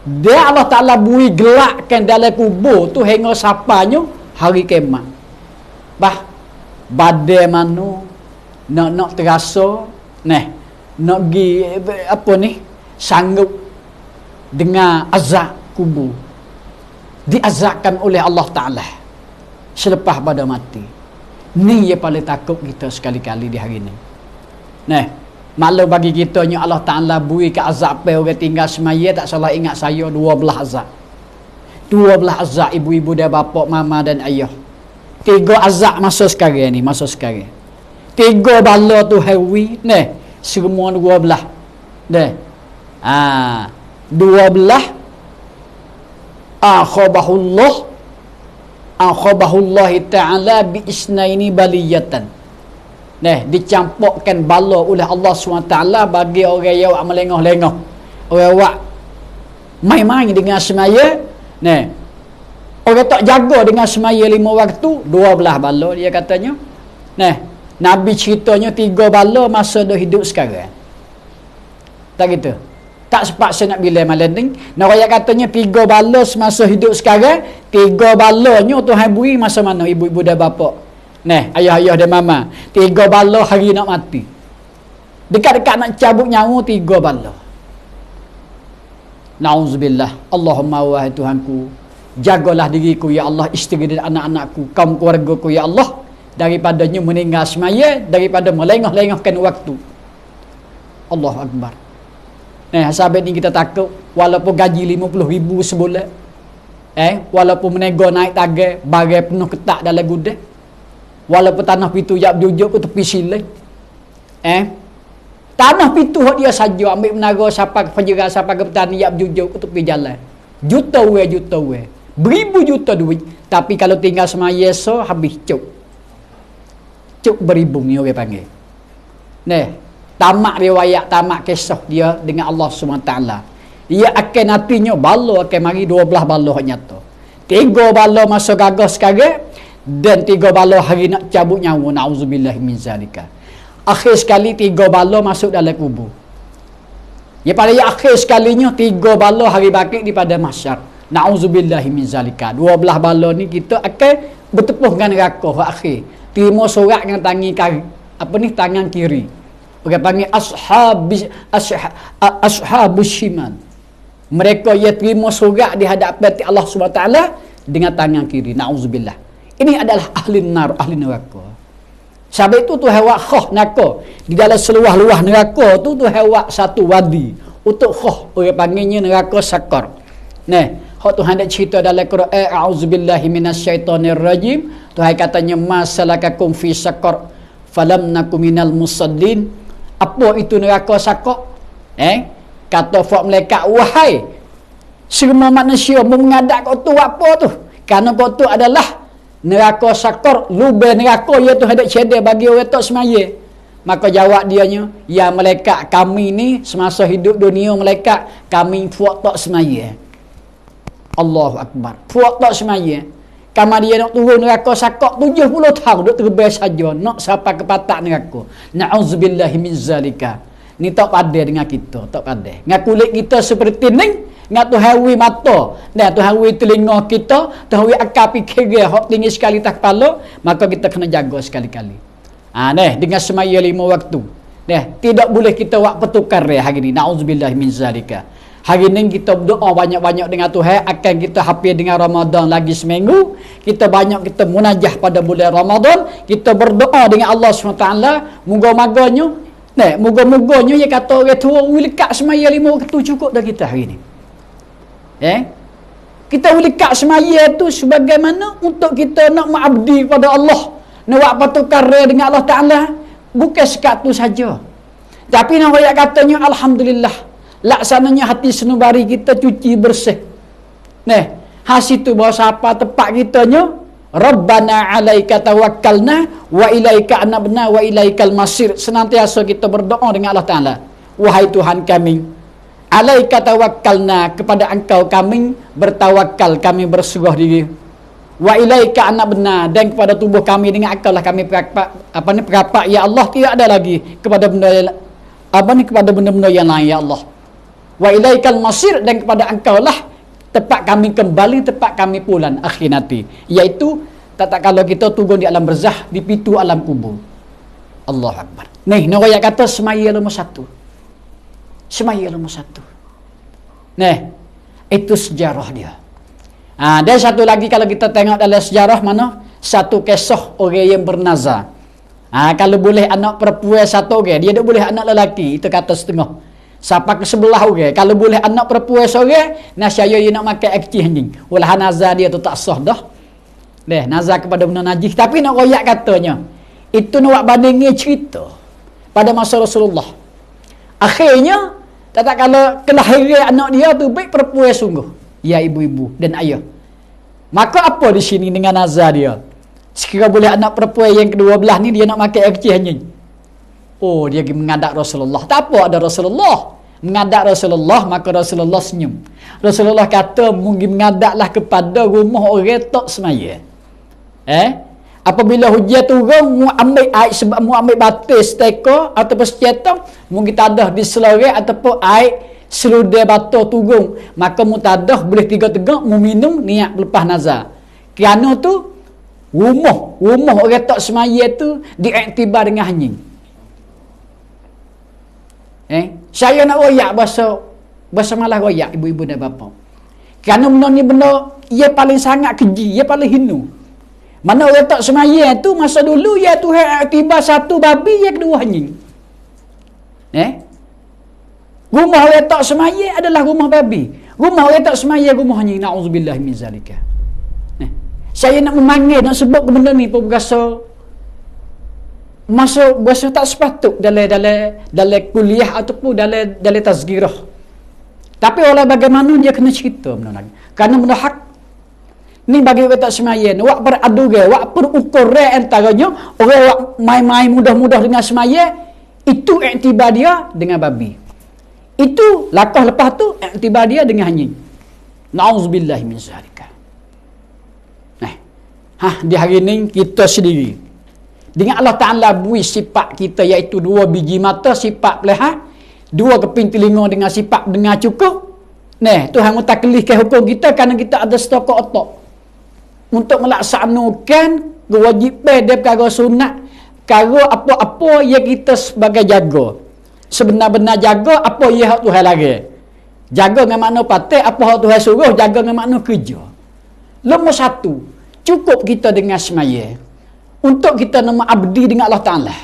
Dia Allah Ta'ala bui gelakkan dalam kubur tu hingga sapanya hari kiamat. Badai manu nak terasa nak gi sanggup dengan azab kubur, diazabkan oleh Allah Ta'ala selepas pada mati. Ni yang paling takut kita sekali-kali di hari ni. Maklum bagi kita nya Allah Ta'ala bui ke azab pe orang tinggal semaya, tak salah ingat saya 12 azab. 12 azab ibu-ibu dan bapa, mama dan ayah. 3 azab masa sekarang ni, masa sekarang. 3 bala tu hawi, semua 12. 12 akhabahullah ta'ala bi isnaini baliyatan. Dicampurkan bala oleh Allah SWT bagi orang yang melengah-lengah, orang yang main-main dengan semaya, Nah, orang tak jaga dengan semaya 5 waktu, 12 bala dia katanya. Nah, Nabi ceritanya 3 bala masa dah hidup sekarang. Tak gitu. Tak sepaksa nak bila malam ni. Nak raya katanya 3 bala semasa hidup sekarang, 3 balanya Tuhan beri masa mana ibu-ibu dan bapa. Nah, ayah-ayah dan mama. 3 bala hari nak mati. Dekat-dekat nak cabut nyawa 3 bala. Nauzubillah. Allahumma wahai Tuhanku, jagalah diriku ya Allah, isteri dan anak-anakku, kaum keluargaku ya Allah, daripadanya meninggal semaya, daripada melengah-lengahkan waktu. Allahu Akbar. Nah, sahabat ni kita takut walaupun gaji 50,000 sebulan, walaupun menego naik tagar, bagai penuh ketak dalam gudang, walaupun tanah pitu jap jujuk ke tepi silai, tanah pitu hak dia saja ambil menara siapa ke penjara, siapa ke petani jap jujuk ke tepi jalan, juta we, beribu juta duit, tapi kalau tinggal semaya so habis cuk beribu ni orang panggil. Nah, tamak riwayat, tamak kisah dia dengan Allah SWT. Dia akan nantinya bala akan mari 12 bala nyata. 3 bala masa gagah sekarang dan 3 bala hari nak cabut nyawa. Nauzubillah min zalika. Akhir sekali 3 bala masuk dalam kubur. Ya pada yang akhir sekalinya 3 bala hari bakit daripada mahsyar. Nauzubillah min zalika. 12 bala ni kita akan bertepuh dengan neraka akhir. Terima sorak dengan tangan kiri. Orang panggil ashabus shimal. Mereka yang terima surat di hadapan Allah SWT dengan tangan kiri. Na'udzubillah. Ini adalah ahli nar, ahli neraka. Sebab itu tu hewak khah neraka. Di dalam seluah-luah neraka tu hewak satu wadi. Untuk khah, orang panggilnya neraka sakar. Nah, hak Tuhan dah cerita dalam Quran, a'udzubillahi minasyaitonirrajim. Tuhan katanya, masalakakum fi sakar falam nakum minal musallin. Apa itu neraka sakar? Kata fak malaikat, wahai semua manusia mengadap kau tu apa tu? Kerana kau tu adalah neraka sakar, lubang neraka iaitu hendak cedek bagi orang tak semaya. Maka jawab dianya, ya malaikat, kami ni semasa hidup dunia malaikat, kami fuak tak semaya. Allahu Akbar. Fuak tak semaya. Kamar dia nak turun neraka sakak 70 tahun duk terbang saja nak sampai ke patak neraka. Na'udzubillahi min zalika. Ni tak padan dengan kita, tak padan. Dengan kulit kita seperti ni, dengan Tuhan wi mata, dan Tuhan wi telinga kita, Tuhan wi akal fikir hak tinggi sekali tak kepala, maka kita kena jaga sekali-kali. Dengan semaya 5 waktu. Tidak boleh kita buat pertukar hari ni. Na'udzubillahi min zalika. Hari ni kita berdoa banyak-banyak dengan Tuhan, akan kita hampir dengan Ramadan lagi seminggu. Kita banyak kita munajah pada bulan Ramadan, kita berdoa dengan Allah SWT. Moga-moganya, moga-moganya dia kata orang tua lekat semaya 5 waktu cukup dah kita hari ni. Kita lekat semaya tu sebagaimana untuk kita nak mengabdi kepada Allah, nak buat pertukar dengan Allah Ta'ala. Bukan sekat tu saja, tapi nak ayat katanya alhamdulillah, laksananya hati senubari kita cuci bersih. Hasil tu bahawa siapa tepat kitanya, Rabbana alaika tawakkalna wa ilaika anabna wa ilaikal masir. Senantiasa kita berdoa dengan Allah Ta'ala, wahai Tuhan kami, alaika tawakkalna, kepada engkau kami bertawakal, kami berserah diri, wa ilaika anabna, dan kepada tubuh kami dengan akal lah kami perapak, ya Allah, tidak ada lagi kepada benda-benda yang lain ya Allah. Wa ilaikal masir, dan kepada engkau lah tempat kami kembali, tempat kami pulang akhir nanti, iaitu tak kalau kita turun di alam barzah, di pintu alam kubur. Allahu Akbar. Nak ayat kata semaya nombor 1. Semaya nombor 1. Itu sejarah dia. Dan satu lagi kalau kita tengok dalam sejarah mana, satu kisah orang yang bernazar. Kalau boleh anak perempuan satu orang, dia tak boleh anak lelaki, itu kata setengah. Siapa ke sebelah orang, kalau boleh anak perempuan seorang, nasyaya dia nak makan akcih anjing. Walah nazar dia tu tak sah dah. Nazar kepada benda najis. Tapi nak royak katanya, itu nak buat bandingnya cerita pada masa Rasulullah. Akhirnya, tak kalau kelahiran anak dia tu baik perempuan sungguh, ya ibu-ibu dan ayah. Maka apa di sini dengan nazar dia? Sekira boleh anak perempuan yang kedua-belah ni dia nak makan akcih anjing. Oh, dia pergi mengadap Rasulullah. Tak apa ada Rasulullah. mengadap Rasulullah, maka Rasulullah senyum. Rasulullah kata, mungkin mengadaplah kepada rumah orang tak semaya. Apabila hujan turun, mu ambil air sebab mu ambil batis teka ataupun secetak, mungkin tadah di selore ataupun air seludai batu turun, maka mu tadah boleh tegak-tegak mu minum niat lepas nazar. Kerana tu rumah orang tak semaya tu diiktibar dengan hanying. Saya nak royak bahasa malah royak ibu-ibu dan bapa. Kerana benda ni benda ia paling sangat keji, ia paling hinu. Mana orang tak semaya tu masa dulu ya Tuhan iktibar satu babi, yang kedua hanying. Rumah orang tak semaya adalah rumah babi. Rumah orang tak semaya rumah hanying. Na'udzubillah min zalika. Saya nak memanggil, nak sebut benda ni pun berasa tak sepatut dalam kuliah ataupun dalam tazkirah. Tapi oleh bagaimana dia kena cerita benda lagi. Kerana benda hak ni bagi orang tak semaya ni, wak beradu ke, wak berukur antaranya orang wak main-main mudah-mudah dengan semaya, itu iktibar dia dengan babi. Itu langkah lepas tu iktibar dia dengan hanying. Na'udzubillah min zalika. Di hari ni kita sendiri dengan Allah Ta'ala bui sifat kita, iaitu 2 biji mata sifat pelihat, 2 keping telinga dengan sifat dengar cukup. Tuhan mutaklifkan hukum kita kerana kita ada setokok otak untuk melaksanakan kewajipan dia perkara sunat, perkara apa-apa yang kita sebagai jaga. Sebenar-benar jaga apa yang Tuhan lagi. Jaga dengan makna patih, apa yang Tuhan suruh, jaga dengan makna kerja. Nombor 1, cukup kita dengan semaya untuk kita nama abdi dengan Allah Ta'ala.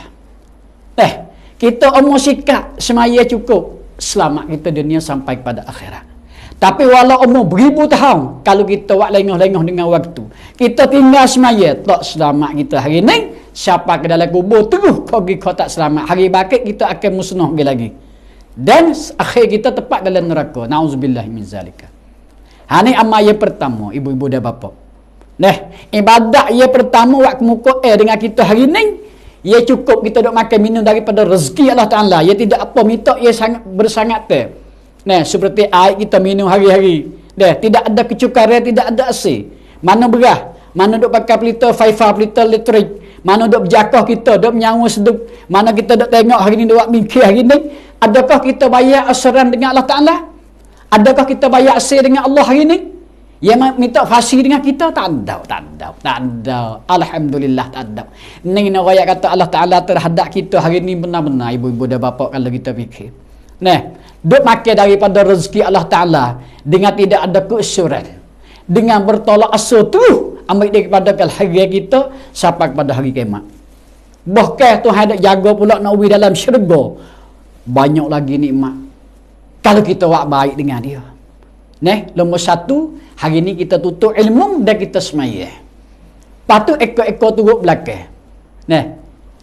Kita umur sikap semaya cukup, selamat kita dunia sampai kepada akhirat. Tapi walau umur beribu tahun, kalau kita buat lengah-lengah dengan waktu, kita tinggal semaya, tak selamat kita hari ni. Siapa ke dalam kubur terus pergi kau tak selamat, hari bakit kita akan musnah lagi, dan akhir kita tepat dalam neraka. Na'udzubillah min zalika. Ni amal yang pertama, ibu-ibu dan bapa. Ibadat yang pertama waktu muka dengan kita hari ni, ia cukup kita duk makan minum daripada rezeki Allah Ta'ala. Ia tidak apa minta, ia sangat bersangat seperti air kita minum hari-hari. Tidak ada kecukaran, tidak ada AC. Mana berah, mana duk pakai pelita faifa, pelita elektrik, mana duk berjakah kita, duk menyawa seduk, mana kita duk tengok hari ni, duk mikir hari ni, adakah kita bayar asaran dengan Allah Ta'ala? Adakah kita bayar AC dengan Allah hari ni? Yang minta fasih dengan kita, tak ada. Alhamdulillah tak ada. Ni nak kata Allah Ta'ala terhadap kita hari ni benar-benar, ibu-ibu dan bapa, kalau kita fikir. Duk makan daripada rezeki Allah Ta'ala dengan tidak ada keusuran, dengan bertolak asa tu ambil daripada hari kita sampai kepada hari kiamat. Bahkan Tuhan ada jaga pula nak ubi dalam syurga, banyak lagi nikmat kalau kita buat baik dengan dia. Nombor 1, hari ni kita tutup ilmu dan kita semaya. Patut ekor-ekor turut belakang.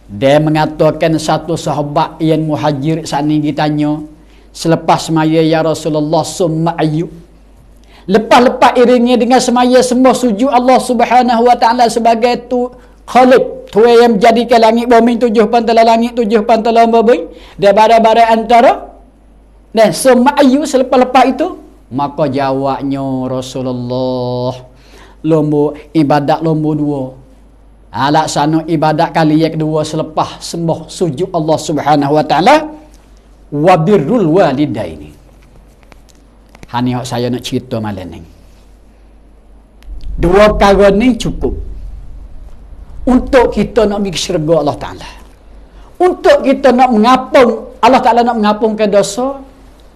Dia mengatakan satu sahabat yang muhajir saat ni ditanya, selepas semaya ya Rasulullah, summa ayyub. Lepas-lepas iringnya dengan semaya semua sujud Allah Subhanahu Wa Ta'ala sebagai tu Khaliq, Tuhan yang menjadikan langit bumi, 7 pantala langit, 7 pantala bumi, dan bara-bara antara. Summa ayyub, selepas-lepas itu, maka jawabnya Rasulullah, ibadat nombor 2. Laksana ibadat kali yang kedua selepas sembah sujud Allah Subhanahu Wa Ta'ala, wa birrul walidaini. Ni saya nak cerita malam ni. 2 perkara ni cukup untuk kita nak pergi syurga Allah Ta'ala. Untuk kita nak mengapung, Allah Ta'ala nak mengapungkan dosa,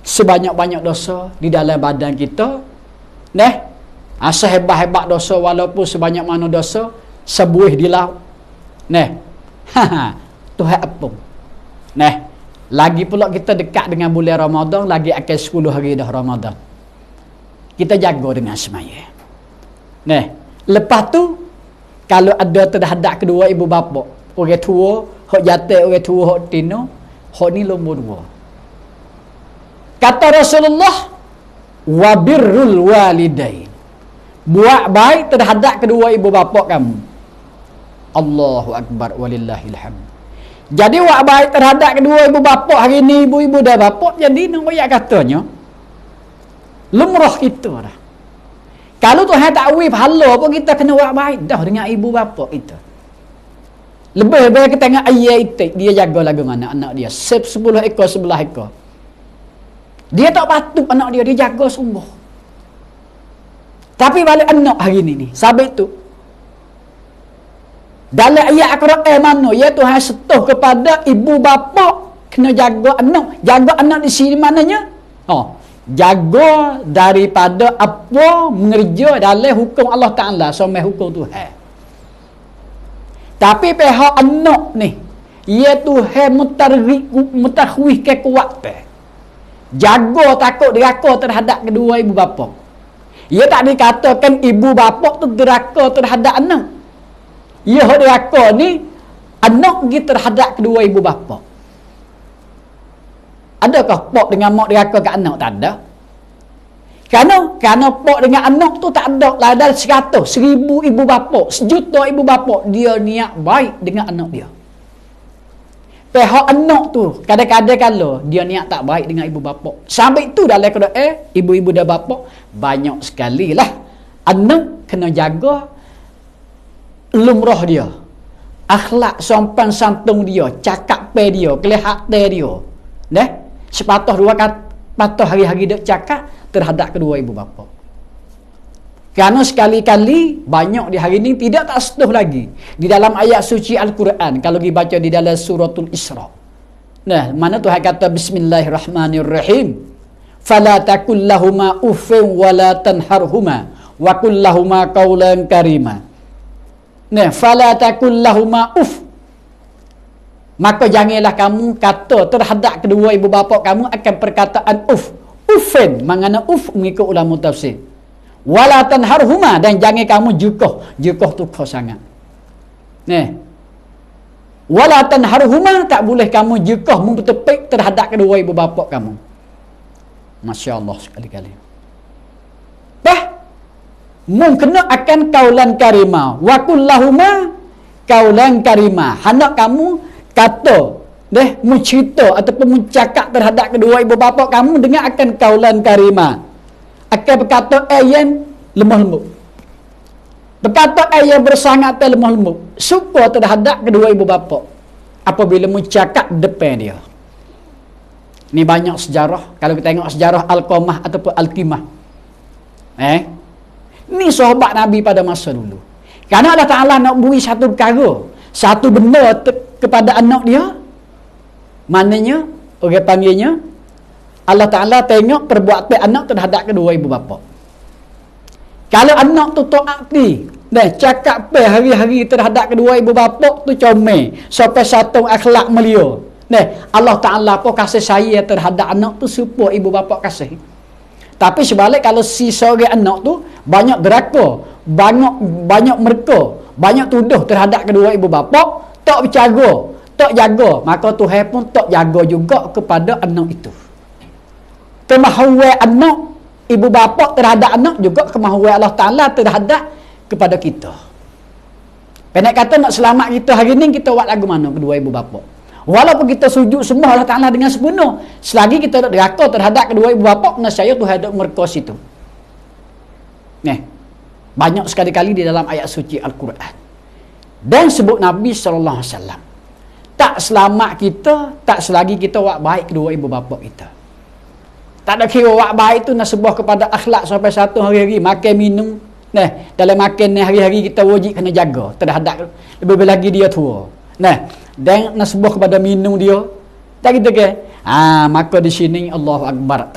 sebanyak-banyak dosa di dalam badan kita. Sehebat-hebat dosa, walaupun sebanyak mana dosa, sebuih di laut. Tuhan apung. Lagi pula kita dekat dengan bulan Ramadan, lagi akan 10 hari dah Ramadan. Kita jaga dengan semaya. Lepas tu, kalau ada terhadap kedua ibu bapa, orang tua, hak jatuh, orang tua, hak tino, hak ni nombor 2. Kata Rasulullah, wa birrul walidain. Buat baik terhadap kedua ibu bapa kamu. Allahu Akbar walillahil hamd. Jadi buat baik terhadap kedua ibu bapa hari ni, ibu-ibu dah bapa, jadi nak ayat katanya lumrah kita dah. Kalau Tuhan tak wih pahala pun kita kena buat baik dah dengan ibu bapa kita. Lebih-lebih kita tengok ayah itu, dia jaga lagu anak-anak dia. 10 ekor, 11 ekor. Dia tak patut anak dia jaga sungguh. Tapi balik anak hari ni, sabit tu. Dalam ayat Al-Quran mana, ya Tuhan setuh kepada ibu bapa kena jaga anak. Jaga anak di sini mananya? Jaga daripada apa mengerja dalam hukum Allah Ta'ala sama hukum Tuhan. Tapi pihak anak ni, ia Tuhan mutarwih ke kuat. Jaga takut deraka terhadap kedua ibu bapa. Ia tak dikatakan ibu bapa tu deraka terhadap anak. Ia deraka ni anak pergi terhadap kedua ibu bapa. Adakah pak dengan mak deraka ke anak? Tak ada. Kerana pak dengan anak tu tak ada lah. Ada 100, 1000 ibu bapa, 1,000,000 ibu bapa, dia niat baik dengan anak dia. Pihak anak tu kadang-kadang kalau dia niat tak baik dengan ibu bapa. Sampai tu dalam Quran ibu-ibu dan bapa banyak sekali lah anak kena jaga lumrah dia, akhlak sopan santun dia, cakap pe dia, kelihatan dia. Sepatah dua kata patah hari-hari dek cakap terhadap kedua ibu bapa. Kerana sekali-kali banyak di hari ini tidak tak setuh lagi di dalam ayat suci Al-Quran kalau dibaca di dalam suratul Isra. Mana Tuhan kata bismillahirrahmanirrahim. Fala takul lahuma uffin wala tanharhuma wa qul lahuma qawlan karima. Fala takul lahuma uff. Maka janganlah kamu kata terhadap kedua ibu bapa kamu akan perkataan uff. Uffin, mangana uff mengikut ulama tafsir. Wala tanharhuma, dan jangan kamu jukoh tu kau sangat. Wala tanharhuma, tak boleh kamu jukoh mempertepik terhadap kedua ibu bapa kamu. Masya Allah sekali-kali. Mungkin akan kaulan karima. Wa kullahuma kaulan karima. Hendak kamu kata mencerita ataupun mencakap terhadap kedua ibu bapa kamu dengan akan kaulan karima. Akan berkata yang lemah lembut. Berkata yang bersangat lemah lembut. Suka terhadap kedua ibu bapa apabila mencakap depan dia. Ni banyak sejarah. Kalau kita tengok sejarah Al-Qamah ataupun Al-Qimah. Ni sahabat Nabi pada masa dulu. Kerana Allah Ta'ala nak beri satu perkara, satu benda kepada anak dia. Maknanya, orang panggilnya, Allah Ta'ala tengok perbuatan anak terhadap kedua ibu bapa. Kalau anak tu taati, cakap hari-hari terhadap kedua ibu bapa tu comel, sampai satu akhlak mulia. Allah Ta'ala pun kasih sayang terhadap anak tu supaya ibu bapa kasih. Tapi sebalik kalau si seorang anak tu banyak deraka, banyak mereka, banyak tuduh terhadap kedua ibu bapa, tak berjaga, tak jaga, maka Tuhan pun tak jaga juga kepada anak itu. Kemahuan anak ibu bapa terhadap anak juga kemahuan Allah Ta'ala terhadap kepada kita. Pendek kata nak selamat kita hari ni, kita buat lagu mana kedua ibu bapa. Walaupun kita sujud semua Allah Ta'ala dengan sepenuh, selagi kita tak deraka terhadap kedua ibu bapa, nescaya Tuhan ada mereka situ. Banyak sekali-kali di dalam ayat suci Al-Quran. Dan sebut Nabi SAW, tak selamat kita, tak selagi kita buat baik kedua ibu bapa kita. Tak ada kira buat baik tu nak sebuah kepada akhlak sampai satu hari-hari makan minum. Dalam makan ni hari-hari kita wajib kena jaga terhadap, lebih lagi dia tua. Dan nak sebuah kepada minum dia. Tak kita ke? Maka di sini Allahu Akbar.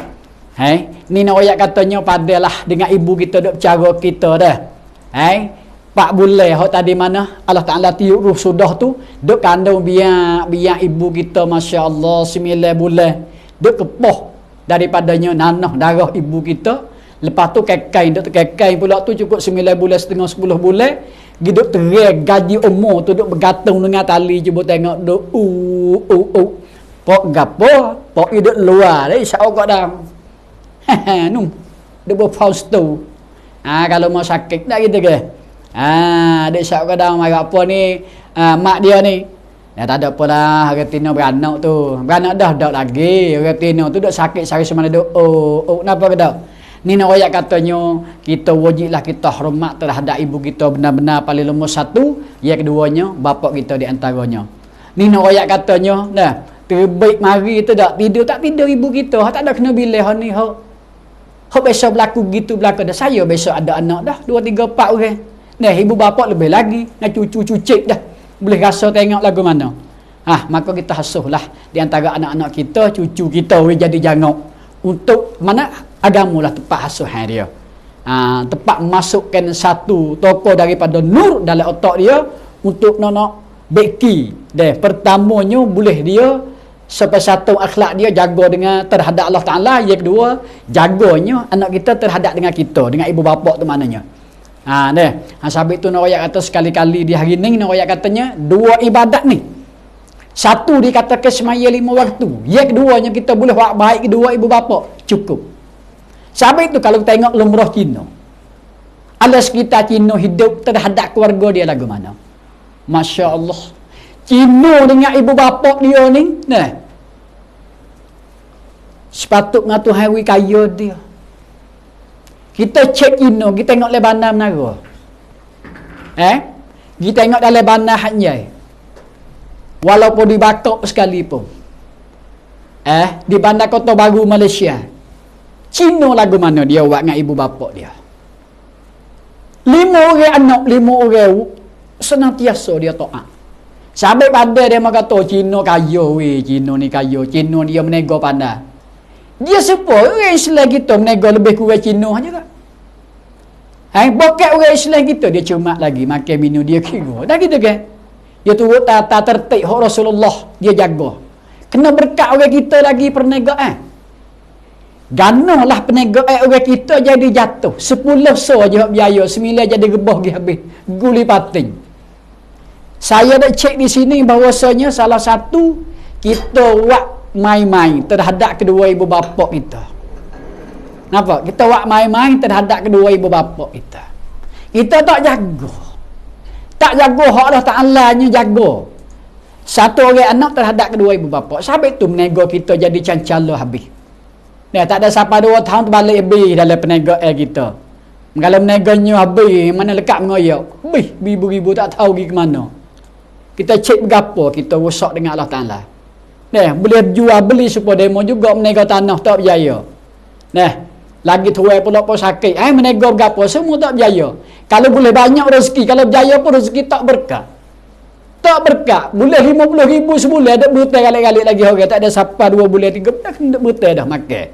Ni nak ayat katanya padalah dengan ibu kita duk cara kita dah. 4 bulan hok tadi mana Allah Ta'ala tiup ruh sudah tu duk kandung biar ibu kita masya-Allah 9 bulan duk kepoh daripadanya nanah darah ibu kita. Lepas tu kekai pula tu cukup 9 bulan setengah 10 bulan hidup terai gaji umur tu duk bergantung dengan tali cuba tengok duk pok gapo pok hidup luar dah insya-Allah kau dah num duk berpaus tu kalau mau sakit dah gitu ke insya-Allah kau dah mai apa ni mak dia ni Ya tak ada apalah orang Tino beranak tu. Beranak dah dak lagi. Orang Tino tu dak sakit sehari semana duk. Oh, kenapa ke dak? Ni nak royak katanya kita wajiblah kita hormat terhadap ibu kita benar-benar paling nombor satu, yang keduanya bapa kita di antaranya. Ni nak royak katanya, dah terbaik mari tu dak tidur tak tidur ibu kita. Tak ada kena bilih ni hok besok berlaku gitu berlaku dah. Saya besok ada anak dah 2 3 4 orang. Nah, ibu bapa lebih lagi, dengan cucu-cucik dah. Boleh rasa tengok lagu mana. Maka kita hasuhlah di antara anak-anak kita, cucu kita jadi jangok. Untuk mana agamalah tepat hasuhan dia. Tepat masukkan satu tokoh daripada nur dalam otak dia untuk nak beki. Pertamanya boleh dia sampai satu akhlak dia jaga dengan terhadap Allah Ta'ala. Yang kedua, jaganya anak kita terhadap dengan kita, dengan ibu bapa tu maknanya. Sabit tu nak royak kata sekali-kali di hari ni nak royak katanya 2 ibadat ni. Satu dikatakan semaya 5 waktu. Yang keduanya kita boleh buat baik kedua ibu bapa. Cukup. Sabit tu kalau tengok lumrah Cina. Ada sekitar Cina hidup terhadap keluarga dia lagu mana. Masya Allah. Cina dengan ibu bapa dia ni. Sepatutnya Tuhan wi kaya dia. Kita cek Cina, kita tengok Lebanon Menara. Kita tengok dalam Lebanon Hatnyai. Walaupun dibakar sekalipun. Di Bandar Kota Baru Malaysia. Cina lagu mana dia buat dengan ibu bapa dia. 5 orang anak, 5 orang senantiasa dia taat. Sampai pada dia kata Cina kaya weh, Cina ni kaya, Cina dia menego pandai. Dia sepoi orang Islam kita menego lebih kurang Cina aja kan. Bokat orang Islam kita dia cuma lagi makan minum dia kira. Dah gitu kan. Dia turut tata tertib hak Rasulullah dia jaga. Kena berkat orang kita lagi perniagaan. Ganalah perniagaan orang kita jadi jatuh. 10 so je biaya, 9 jadi rebah pergi habis. Guli pating. Saya dah cek di sini bahawasanya salah satu kita buat main-main terhadap kedua ibu bapa kita. Kenapa? Kita buat main-main terhadap kedua ibu bapa kita. Kita tak jaga. Tak jaga hak Allah Ta'ala-nya jaga. Satu orang anak terhadap kedua ibu bapa. Sampai tu menego kita jadi cancala habis. Tak ada siapa 2 tahun terbalik habis dalam perniagaan kita. Kalau meneganya habis, mana lekat mengoyak. Habis, ribu-ribu tak tahu pergi ke mana. Kita cek berapa kita rosak dengan Allah Ta'ala. Boleh jual beli supaya demo juga menega tanah tak berjaya. Lagi tuai pula pun sakit. Menega berapa semua tak berjaya. Kalau boleh banyak rezeki, kalau berjaya pun rezeki tak berkah. Tak berkah. Boleh 50,000 sebulan ada berhutang kali-kali lagi orang. Tak ada siapa 2 bulan 3 bulan kena berhutang dah makan.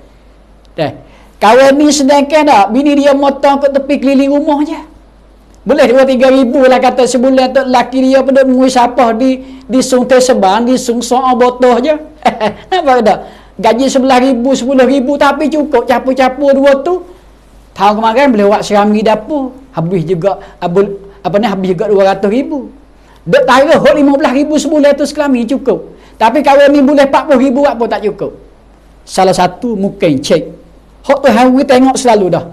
Kawan ni sedangkan tak, bini dia motong ke tepi keliling rumah je. Boleh 2-3 ribu lah kata sebulan tu laki dia pada mengui sapah di sung tersebang, di sung soal botol je. Nampak tak? Gaji 11,000, 10,000 tapi cukup capur-capur 2 tu. Tahun kemarin boleh buat serami dapur. Habis juga habis juga 200,000. Dek tara hot 15,000 sebulan tu sekelami cukup. Tapi kalau ni boleh 40,000 apa tak cukup. Salah satu mungkin cek. Hot tu hari tengok selalu dah.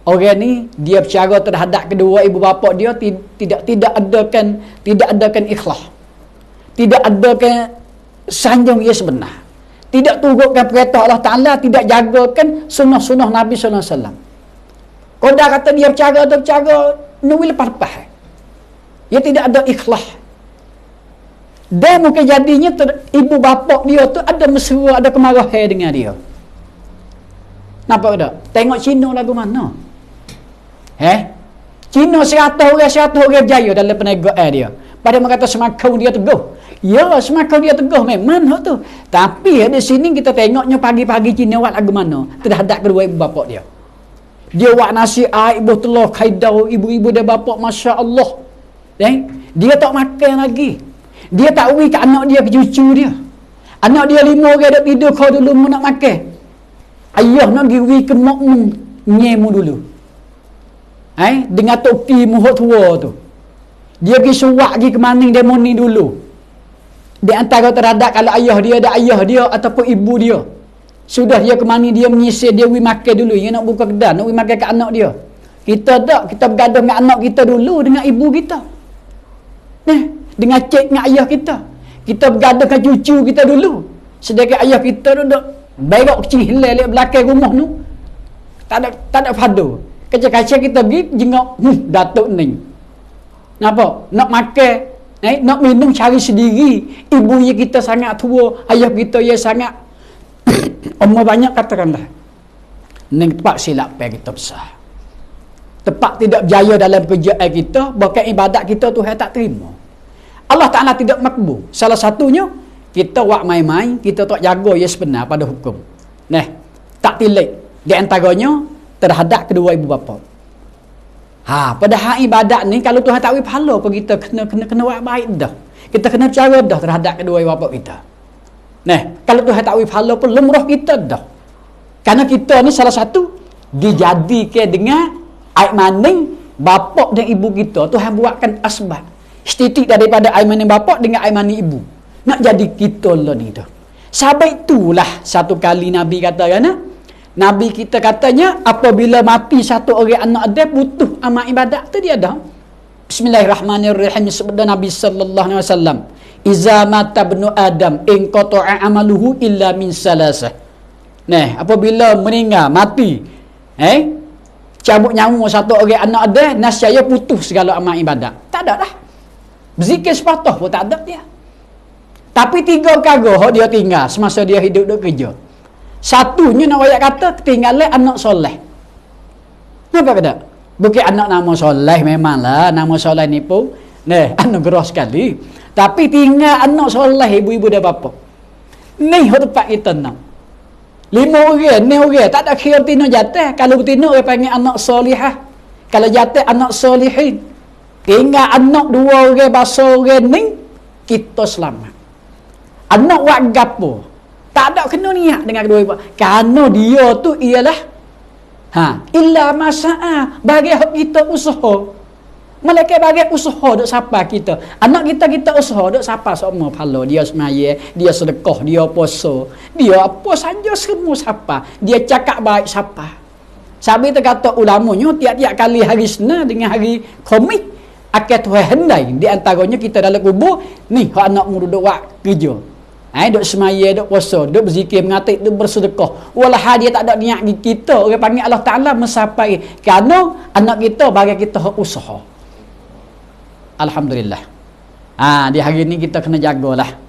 Orang ni dia bercara terhadap kedua ibu bapa dia tidak adakan ikhlas. Tidak adakan sanjung ia sebenar. Tidak turutkan perintah Allah Ta'ala, tidak jagakan sunnah-sunnah Nabi sallallahu alaihi wasallam. Kau dah kata dia bercara nui lepas-lepas. Dia tidak ada ikhlas. Dan mungkin jadinya ibu bapa dia tu ada mesra, ada kemarahan dengan dia. Nampak tak? Tengok Cina lagu mana? Cina 100 orang berjaya dalam perniagaan dia. Pada mereka kata semakau dia teguh. Ya, semakau dia teguh memang tu. Tapi di sini kita tengoknya pagi-pagi Cina buat lagu mana terhadap kedua ibu bapa dia. Dia buat nasi air, ibu telur, kaidau, ibu-ibu dia bapa, Masya Allah. Dia tak makan lagi. Dia tak beri ke anak dia, ke cucu dia. Anak dia 5 orang dah tidur kau dulu mu nak makan. Ayah nak beri ke mak mu nyemu dulu. Dengan topi muhut tua tu. Dia pergi suak pergi ke maning demoni dulu. Di antara terhadap kalau ayah dia ada ayah dia ataupun ibu dia. Sudah dia ke maning dia menyisir dia pergi makan dulu. Dia nak buka kedai, nak pergi makan ke anak dia. Kita tak, kita bergaduh dengan anak kita dulu dengan ibu kita. Dengan cik dengan ayah kita. Kita bergaduh dengan cucu kita dulu. Sedangkan ayah kita duduk berok kecil hilal belakang rumah tu. Tak ada padu. Kaca-kaca kita pergi jengok datuk ni. Napa? Nak makan, nak minum cari sendiri. Ibunya kita sangat tua, ayah kita ya sangat umur banyak, katakanlah. Ni tempat silap kita besar. Tempat tidak berjaya dalam kerjaan kita, bahkan ibadat kita Tuhan tak terima. Allah Ta'ala tidak makbul. Salah satunya, kita buat main-main, kita tak jaga yang sebenar pada hukum. Tak tilik. Di antaranya, terhadap kedua ibu bapa. Pada hak ibadat ni, kalau Tuhan tak beri pahala pun kita kena buat baik dah. Kita kena cara dah terhadap kedua ibu bapa kita. Kalau Tuhan tak beri pahala pun lumrah kita dah. Karena kita ni salah satu dijadikan dengan air maning bapa dan ibu kita. Tuhan buatkan asbab. Setitik daripada air maning bapa dengan air maning ibu. Nak jadi kita lah ni tu. Sebab itulah satu kali Nabi kata kan, Nabi kita katanya apabila mati satu orang anak dia butuh amal ibadat tu dia dah. Bismillahirrahmanirrahim, sabda Nabi sallallahu alaihi wasallam, "Iza mata ibnu Adam in qata'a amaluhu illa min salasah." Apabila meninggal mati, cabut nyawa satu orang anak dia, nascaya putus segala amal ibadat. Tak ada dah. Berzikir sepatah pun tak ada dia. Tapi 3 perkara dia tinggal semasa dia hidup duk kerja. Satunya nak ayat kata ketinggalan anak soleh. Kenapa kata? Bukan anak nama soleh, memanglah nama soleh ni pun anugerah sekali. Tapi tinggal anak soleh ibu-ibu dan bapa. Ni tempat kita nak. 5 orang, ni orang tak ada kira betina jatah. Kalau betina orang panggil anak solihah. Kalau jatah anak solihin. Tinggal anak 2 orang bahasa orang ni, kita selamat. Anak buat gapo? Tak ada kena niat dengan kedua ibu. Kerana dia tu ialah illa masa'a, bagi hak kita usaha. Mereka bagi usaha duk sapa kita. Anak kita usaha duk sapa semua pahala. Dia semaya, dia sedekah, dia puasa. Dia apa saja semua sapa. Dia cakap baik sapa. Sampai kata ulamanya tiap-tiap kali hari Senin dengan hari Khamis akan Tuhan hendai di antaranya kita dalam kubur ni hak anak mu duduk buat kerja. Duk semaya, duk puasa, duk berzikir, mengatik, duk bersedekah. Walau dia tak ada niat kita, orang panggil Allah Ta'ala mensapai. Kerana anak kita bagi kita hak usaha. Alhamdulillah. Di hari ni kita kena jagalah.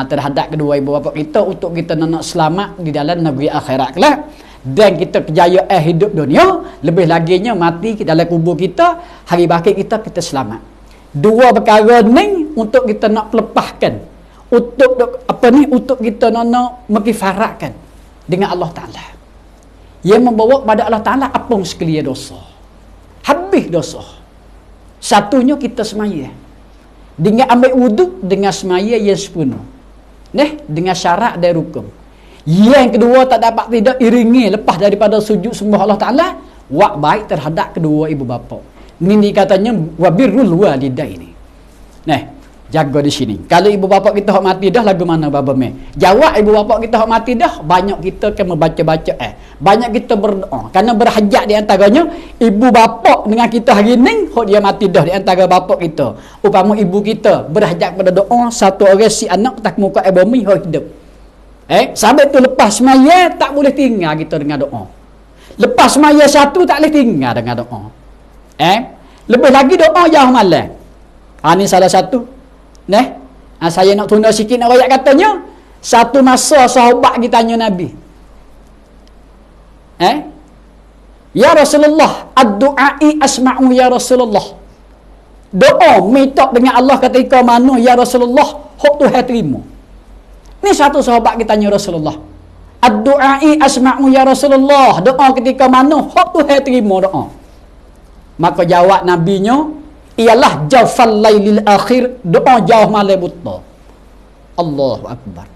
Terhadap kedua ibu bapa kita untuk kita nak selamat di dalam negeri akhirat kelak. Dan kita kejayaan hidup dunia, lebih laginya mati dalam kubur kita, hari bakit kita selamat. 2 perkara ni untuk kita nak pelepaskan, untuk kita nak mengifaratkan dengan Allah Ta'ala, yang membawa kepada Allah Ta'ala apa sekalian dosa, habis dosa. Satunya kita semaya dengan ambil wudu, dengan semaya yang sepenuh, dengan syarat dan rukun. Yang kedua tak dapat tidak iringi lepas daripada sujud sembah Allah Ta'ala, buat baik terhadap kedua ibu bapa. Ini katanya wabirrul walidaini. Jaga di sini. Kalau ibu bapa kita hak mati dah, lagu mana baba me? Jawab ibu bapa kita hak mati dah, banyak kita kan membaca-baca banyak kita berdoa. Kerana berhajat di antaranya ibu bapa dengan kita hari ni, hak dia mati dah di antara bapa kita. Upama ibu kita berhajat pada doa, satu orang si anak tak muka bumi hak hidup. Sampai tu lepas semaya tak boleh tinggal kita dengan doa. Lepas semaya satu tak boleh tinggal dengan doa. Lebih lagi doa jauh malam. Ini salah satu. Saya nak tunda sikit nak rakyat katanya. Satu masa sahabat kita tanya Nabi. Ya Rasulullah, ad-du'ai asma'u ya Rasulullah. Doa minta dengan Allah ketika mana ya Rasulullah hak Tuhan terima. Ni satu sahabat kita tanya Rasulullah. Ad-du'ai asma'u ya Rasulullah. Doa ketika mana hak Tuhan terima doa. Maka jawab nabinya, ialah jawfal lailil akhir, doa jauh malam buta. Allahu Akbar.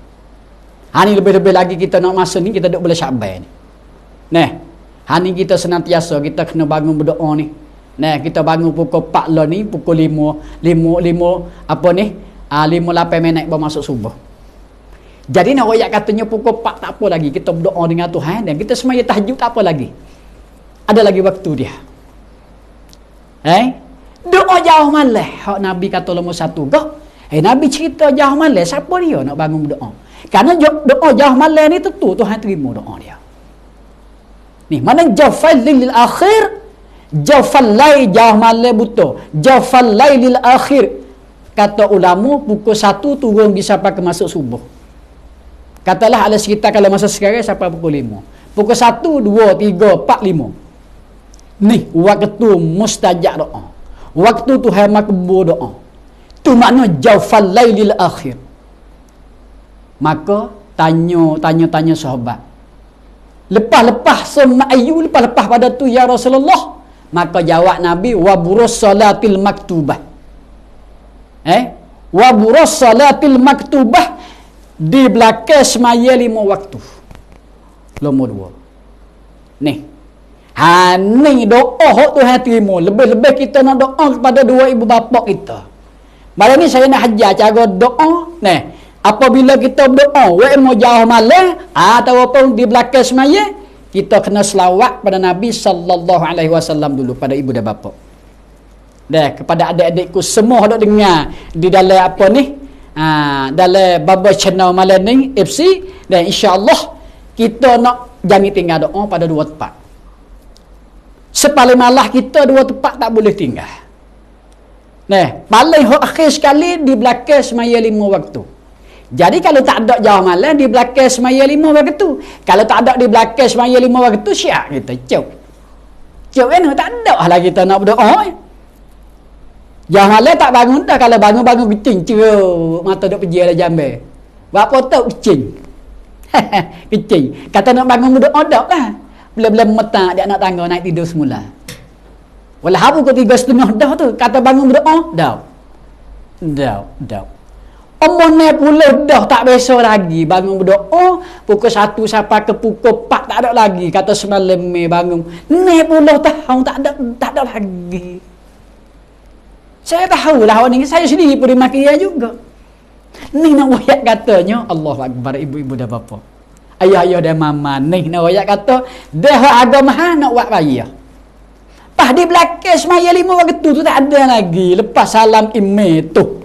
Ni lebih-lebih lagi kita nak masa ni kita duk boleh Syaban ni. Ni kita senantiasa kita kena bangun berdoa ni. Kita bangun pukul 4 lah ni, pukul 5 apa ni? 5-8 minit baru masuk subuh. Jadi nak royak katanya pukul 4 tak apa lagi kita berdoa dengan Tuhan, dan kita semaya tahajud tak apa lagi. Ada lagi waktu dia. Doa jauh malam. Hak Nabi kata nombor 1 gah. Nabi cerita jauh malam, siapa dia nak bangun berdoa? Kerana doa jauh malam ni tentu Tuhan terima doa dia. Ni, mana jawfal lil akhir, jawfal lai jauh malam buta, jawfal lai lil akhir. Kata ulama pukul 1 turun di sampai ke masuk subuh. Katalah ala sekitar kalau masa sekarang sampai pukul 5. Pukul 1, 2, 3, 4, 5. Ni waktu mustajab doa. Waktu Tuhan makbul doa. Tu makna jawfal lailil akhir. Maka tanya sahabat. Lepas-lepas semayu, lepas-lepas pada tu ya Rasulullah. Maka jawab Nabi, wa burus salatil maktubah. Wa burus salatil maktubah, di belakang semaya 5 waktu. Nombor 2. Ni. Ni doa hak Tuhan terima. Lebih-lebih kita nak doa kepada dua ibu bapa kita. Malam ni saya nak ajar cara doa. Nah, apabila kita berdoa, mau jauh malam ataupun di belakang semaya, kita kena selawat pada Nabi sallallahu alaihi wasallam dulu pada ibu dan bapa. Dah kepada adik-adikku semua hendak dengar di dalam apa ni? Dalam Baba Channel malam ni FC, dan insya-Allah kita nak jangan tinggal doa pada dua tempat. Sepaling malah kita dua tempat tak boleh tinggal. Nah, paling akhir sekali di belakang semaya 5 waktu. Jadi kalau tak ada jauh malam di belakang semaya 5 waktu. Kalau tak ada di belakang semaya 5 waktu, siap kita cuk. Cuk kan tak ada lah kita nak berdoa. Jauh malam tak bangun dah. Kalau bangun kecing ceruk mata duk pergi ada jambe. Buat foto kecing. Kecing. Kata nak bangun berdoa dak lah. Bila-bila metak dia nak tangga naik tidur semula. Walau pukul 3:30 dah tu. Kata bangun berdoa, dah. Omongnya pula dah tak biasa lagi. Bangun berdoa, pukul 1 sampai ke pukul 4 tak ada lagi. Kata semalam bangun. Ni pula tahun tak ada lagi. Saya tahulah orang ni. Saya sendiri pun dimakian juga. Ni nak wayak katanya, Allahu Akbar, ibu-ibu dan bapa. Ayah-ayah dan mama ni nak wayak kata, dah agama nak buat raya. Pas di belakang semaya 5 waktu tu tak ada lagi. Lepas salam email tu.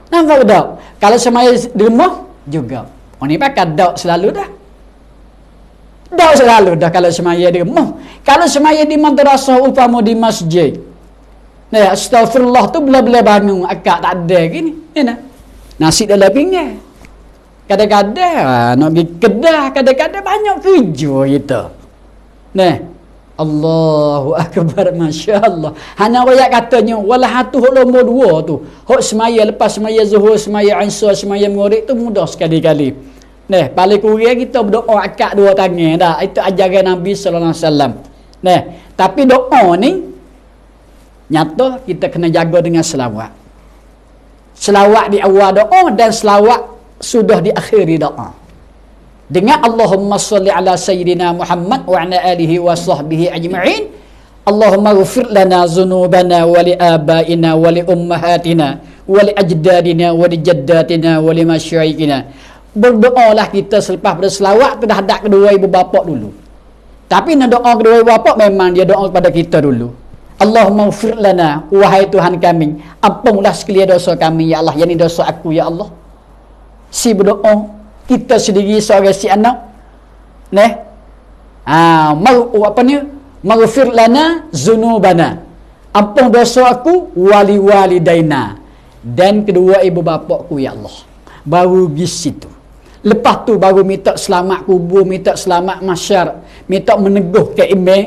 Nampak tak? Kalau semaya di rumah juga. Orang ni pakai dak selalu dah. Dak selalu dah kalau semaya di rumah. Kalau semaya di madrasah upama di masjid. Nah, astagfirullah tu bila-bila bangun akak tak ada gini. Ya, nasi dalam pinggan. Kadang-kadang nak pergi kedah, kadang-kadang banyak kerja kita. Nah, Allahu Akbar, Masya Allah. Hana wayak katanya, walah hatu hok nombor 2 tu. Hok semaya, lepas semaya zuhur, semaya ansur, semaya maghrib tu mudah sekali-kali. Nah, paling kurang kita berdoa akak 2 tangan dah. Itu ajaran Nabi sallallahu alaihi wasallam. Nah, tapi doa ni nyata kita kena jaga dengan selawat. Selawat di awal doa dan selawat sudah di akhiri doa. Dengan Allahumma salli ala sayyidina Muhammad wa ala alihi wa sahbihi ajma'in. Allahumma ghfir lana dhunubana wa li abaina wa li ummahatina wa li ajdadina wa li jaddatina wa li masyayikhina. Berdoalah kita selepas berselawat tu dah hadap kedua ibu bapa dulu. Tapi nak doa kedua ibu bapa memang dia doa kepada kita dulu. Allahumma ghfir lana, wahai Tuhan kami, ampunlah sekalian dosa kami ya Allah, yang ini dosa aku ya Allah. Si berdoa kita sendiri seorang si anak neh apa ni, maghfir lana zunubana, ampun dosa aku, wali walidaina, dan kedua ibu bapakku ya Allah. Baru di situ. Lepas tu baru minta selamat kubur, minta selamat mahsyar, minta meneguhkan iman,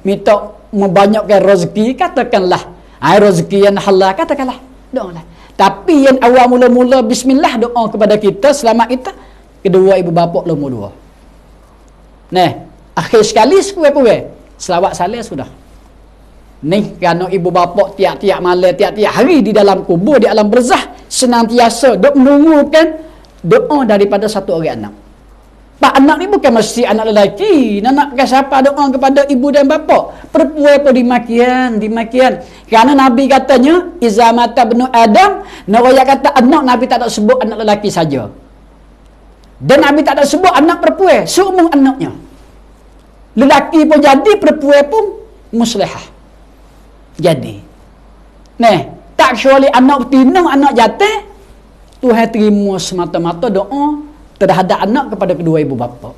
minta membanyakkan rezeki, katakanlah rezeki yang halal, katakanlah doalah. Tapi yang awal mula-mula bismillah doa kepada kita, selamat kita, kedua ibu bapa nombor 2. Nah, akhir sekali sekurang-kurang selawat salam sudah. Ni kerana ibu bapa tiap-tiap malam, tiap-tiap hari di dalam kubur, di alam barzah, senantiasa dok menunggukan doa daripada satu orang anak. Pak anak ni bukan mesti anak lelaki. Nak ke siapa doa kepada ibu dan bapa? Perempuan pun dimakian. Kerana Nabi katanya, iza mata benu Adam, Nabi kata anak, Nabi tak ada sebut anak lelaki saja. Dan Nabi tak ada sebut anak perempuan, seumur anaknya. Lelaki pun jadi, perempuan pun muslihah. Jadi. Nah, tak kecuali anak betina, anak jatuh, Tuhan terima semata-mata doa terhadap anak kepada kedua ibu bapa.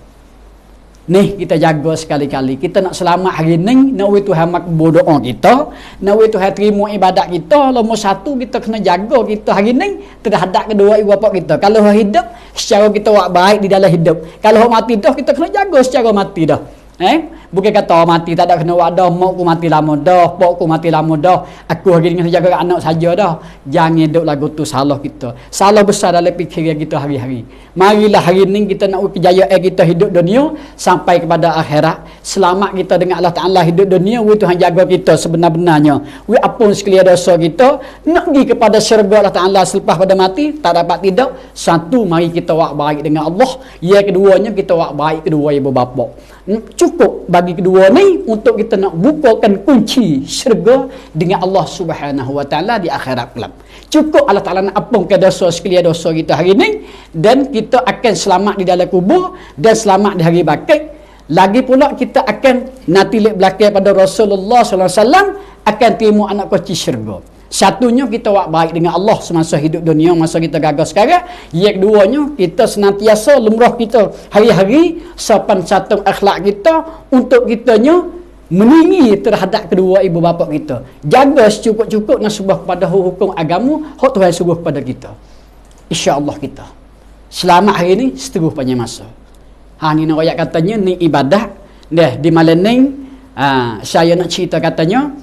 Ni kita jaga sekali-kali. Kita nak selamat hari ni, nak we Tuhan makbul doa kita, nak we Tuhan terima ibadat kita. Nombor satu, kita kena jaga kita hari ni terhadap kedua ibu bapa kita. Kalau hidup, secara kita buat baik di dalam hidup. Kalau mati dah, kita kena jaga secara mati dah. Bukan kata mati tak ada kena buat dah, mak ku mati lama dah, pak ku mati lama dah, aku hari ni kena jaga anak saja dah. Jangan hidup lagu tu salah kita. Salah besar dalam fikiran kita hari-hari. Marilah hari ni kita nak kejayaan kita hidup dunia sampai kepada akhirat. Selamat kita dengan Allah Ta'ala hidup dunia, we Tuhan jaga kita sebenar-benarnya. We apun sekalian dosa kita, nak pergi kepada syurga Allah Ta'ala selepas pada mati, tak dapat tidak. Satu, mari kita buat baik dengan Allah. Yang keduanya, kita buat baik kedua ibu bapa. Cukup bagi kedua ni untuk kita nak bukakan kunci syurga dengan Allah Subhanahu Wa Taala di akhirat kelak. Cukup Allah Taala nak ampunkan dosa sekalian dosa kita hari ni, dan kita akan selamat di dalam kubur dan selamat di hari bangkit. Lagi pula kita akan nanti lihat belakang pada Rasulullah sallallahu alaihi wasallam akan terima anak kunci syurga. Satunya kita buat baik dengan Allah semasa hidup dunia, masa kita gagal sekarang. Yang keduanya kita senantiasa lumrah kita hari-hari sopan santun akhlak kita untuk kitanya meninggi terhadap kedua ibu bapa kita. Jaga secukup-cukup nak subah kepada hukum agama hak Tuhan suruh kepada kita. Insya-Allah kita selamat hari ni seterus panjang masa. Ni nak ayat katanya ni ibadah. Di malam ni saya nak cerita katanya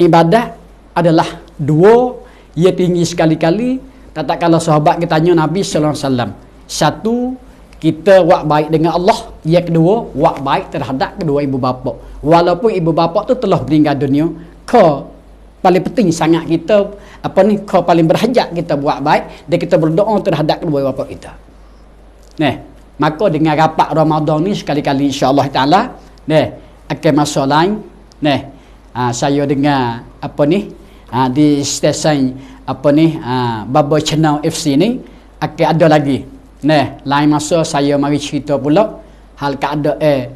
ibadah adalah dua, ia tinggi sekali-kali. Tak kalau sahabat kita tanya Nabi sallallahu alaihi wasallam. Satu, kita buat baik dengan Allah. Yang kedua, buat baik terhadap kedua ibu bapa. Walaupun ibu bapa tu telah meninggal dunia, paling penting sangat kita paling berhajat kita buat baik dan kita berdoa terhadap kedua ibu bapa kita. Maka dengan rapat Ramadan ni sekali-kali insya-Allah taala, akan masa lain, saya dengar di stesen Baba Channel FC ni akan ada lagi. Lain masa saya mari cerita pula hal keadaan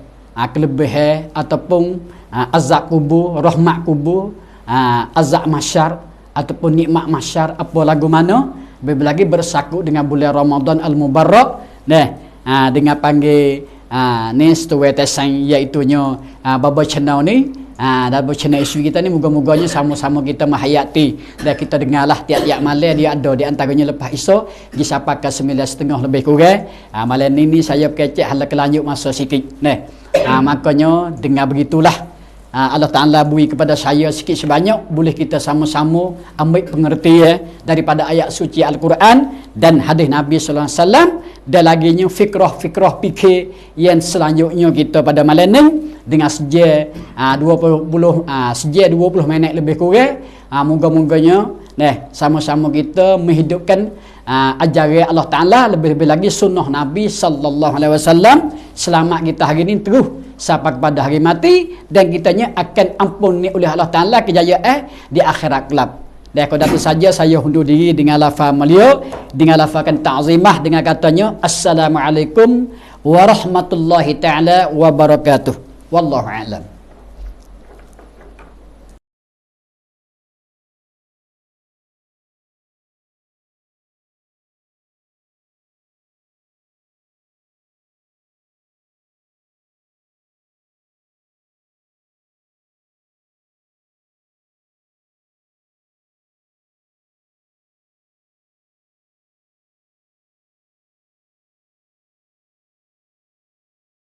kelebihan ataupun azab kubur, rahmat kubur, azab mahsyar ataupun nikmat mahsyar, apa lagu mana lagi bersakut dengan bulan Ramadan al-Mubarak. Dengan panggil ni setuai tesan iaitunya Baba Channel ni. Dan channel isu kita ni moga-moganya sama-sama kita menghayati dan kita dengarlah tiap-tiap malam dia ada di antaranya lepas esok di sampai ke 9.30 lebih kurang. Malam ni saya kecek hal kelanjut masa sikit. Makanya dengar begitulah. Allah Ta'ala beri kepada saya sikit sebanyak, boleh kita sama-sama ambil pengertian daripada ayat suci Al-Quran dan hadis Nabi sallallahu alaihi wasallam, dan laginya fikrah-fikrah fikir yang selanjutnya kita pada malam ni dengan sejak 20 minit lebih kurang. Moga-moganya sama-sama kita menghidupkan ajaran Allah Ta'ala, lebih-lebih lagi sunnah Nabi sallallahu alaihi wasallam. Selamat kita hari ni terus sampai kepada hari mati, dan kitanya akan ampuni oleh Allah Ta'ala kejayaan di akhirat kelak. Dan kau datang saja saya undur diri dengan lafaz mulia, dengan lafazkan ta'zimah, dengan katanya Assalamualaikum warahmatullahi ta'ala wabarakatuh. Wallahu a'lam.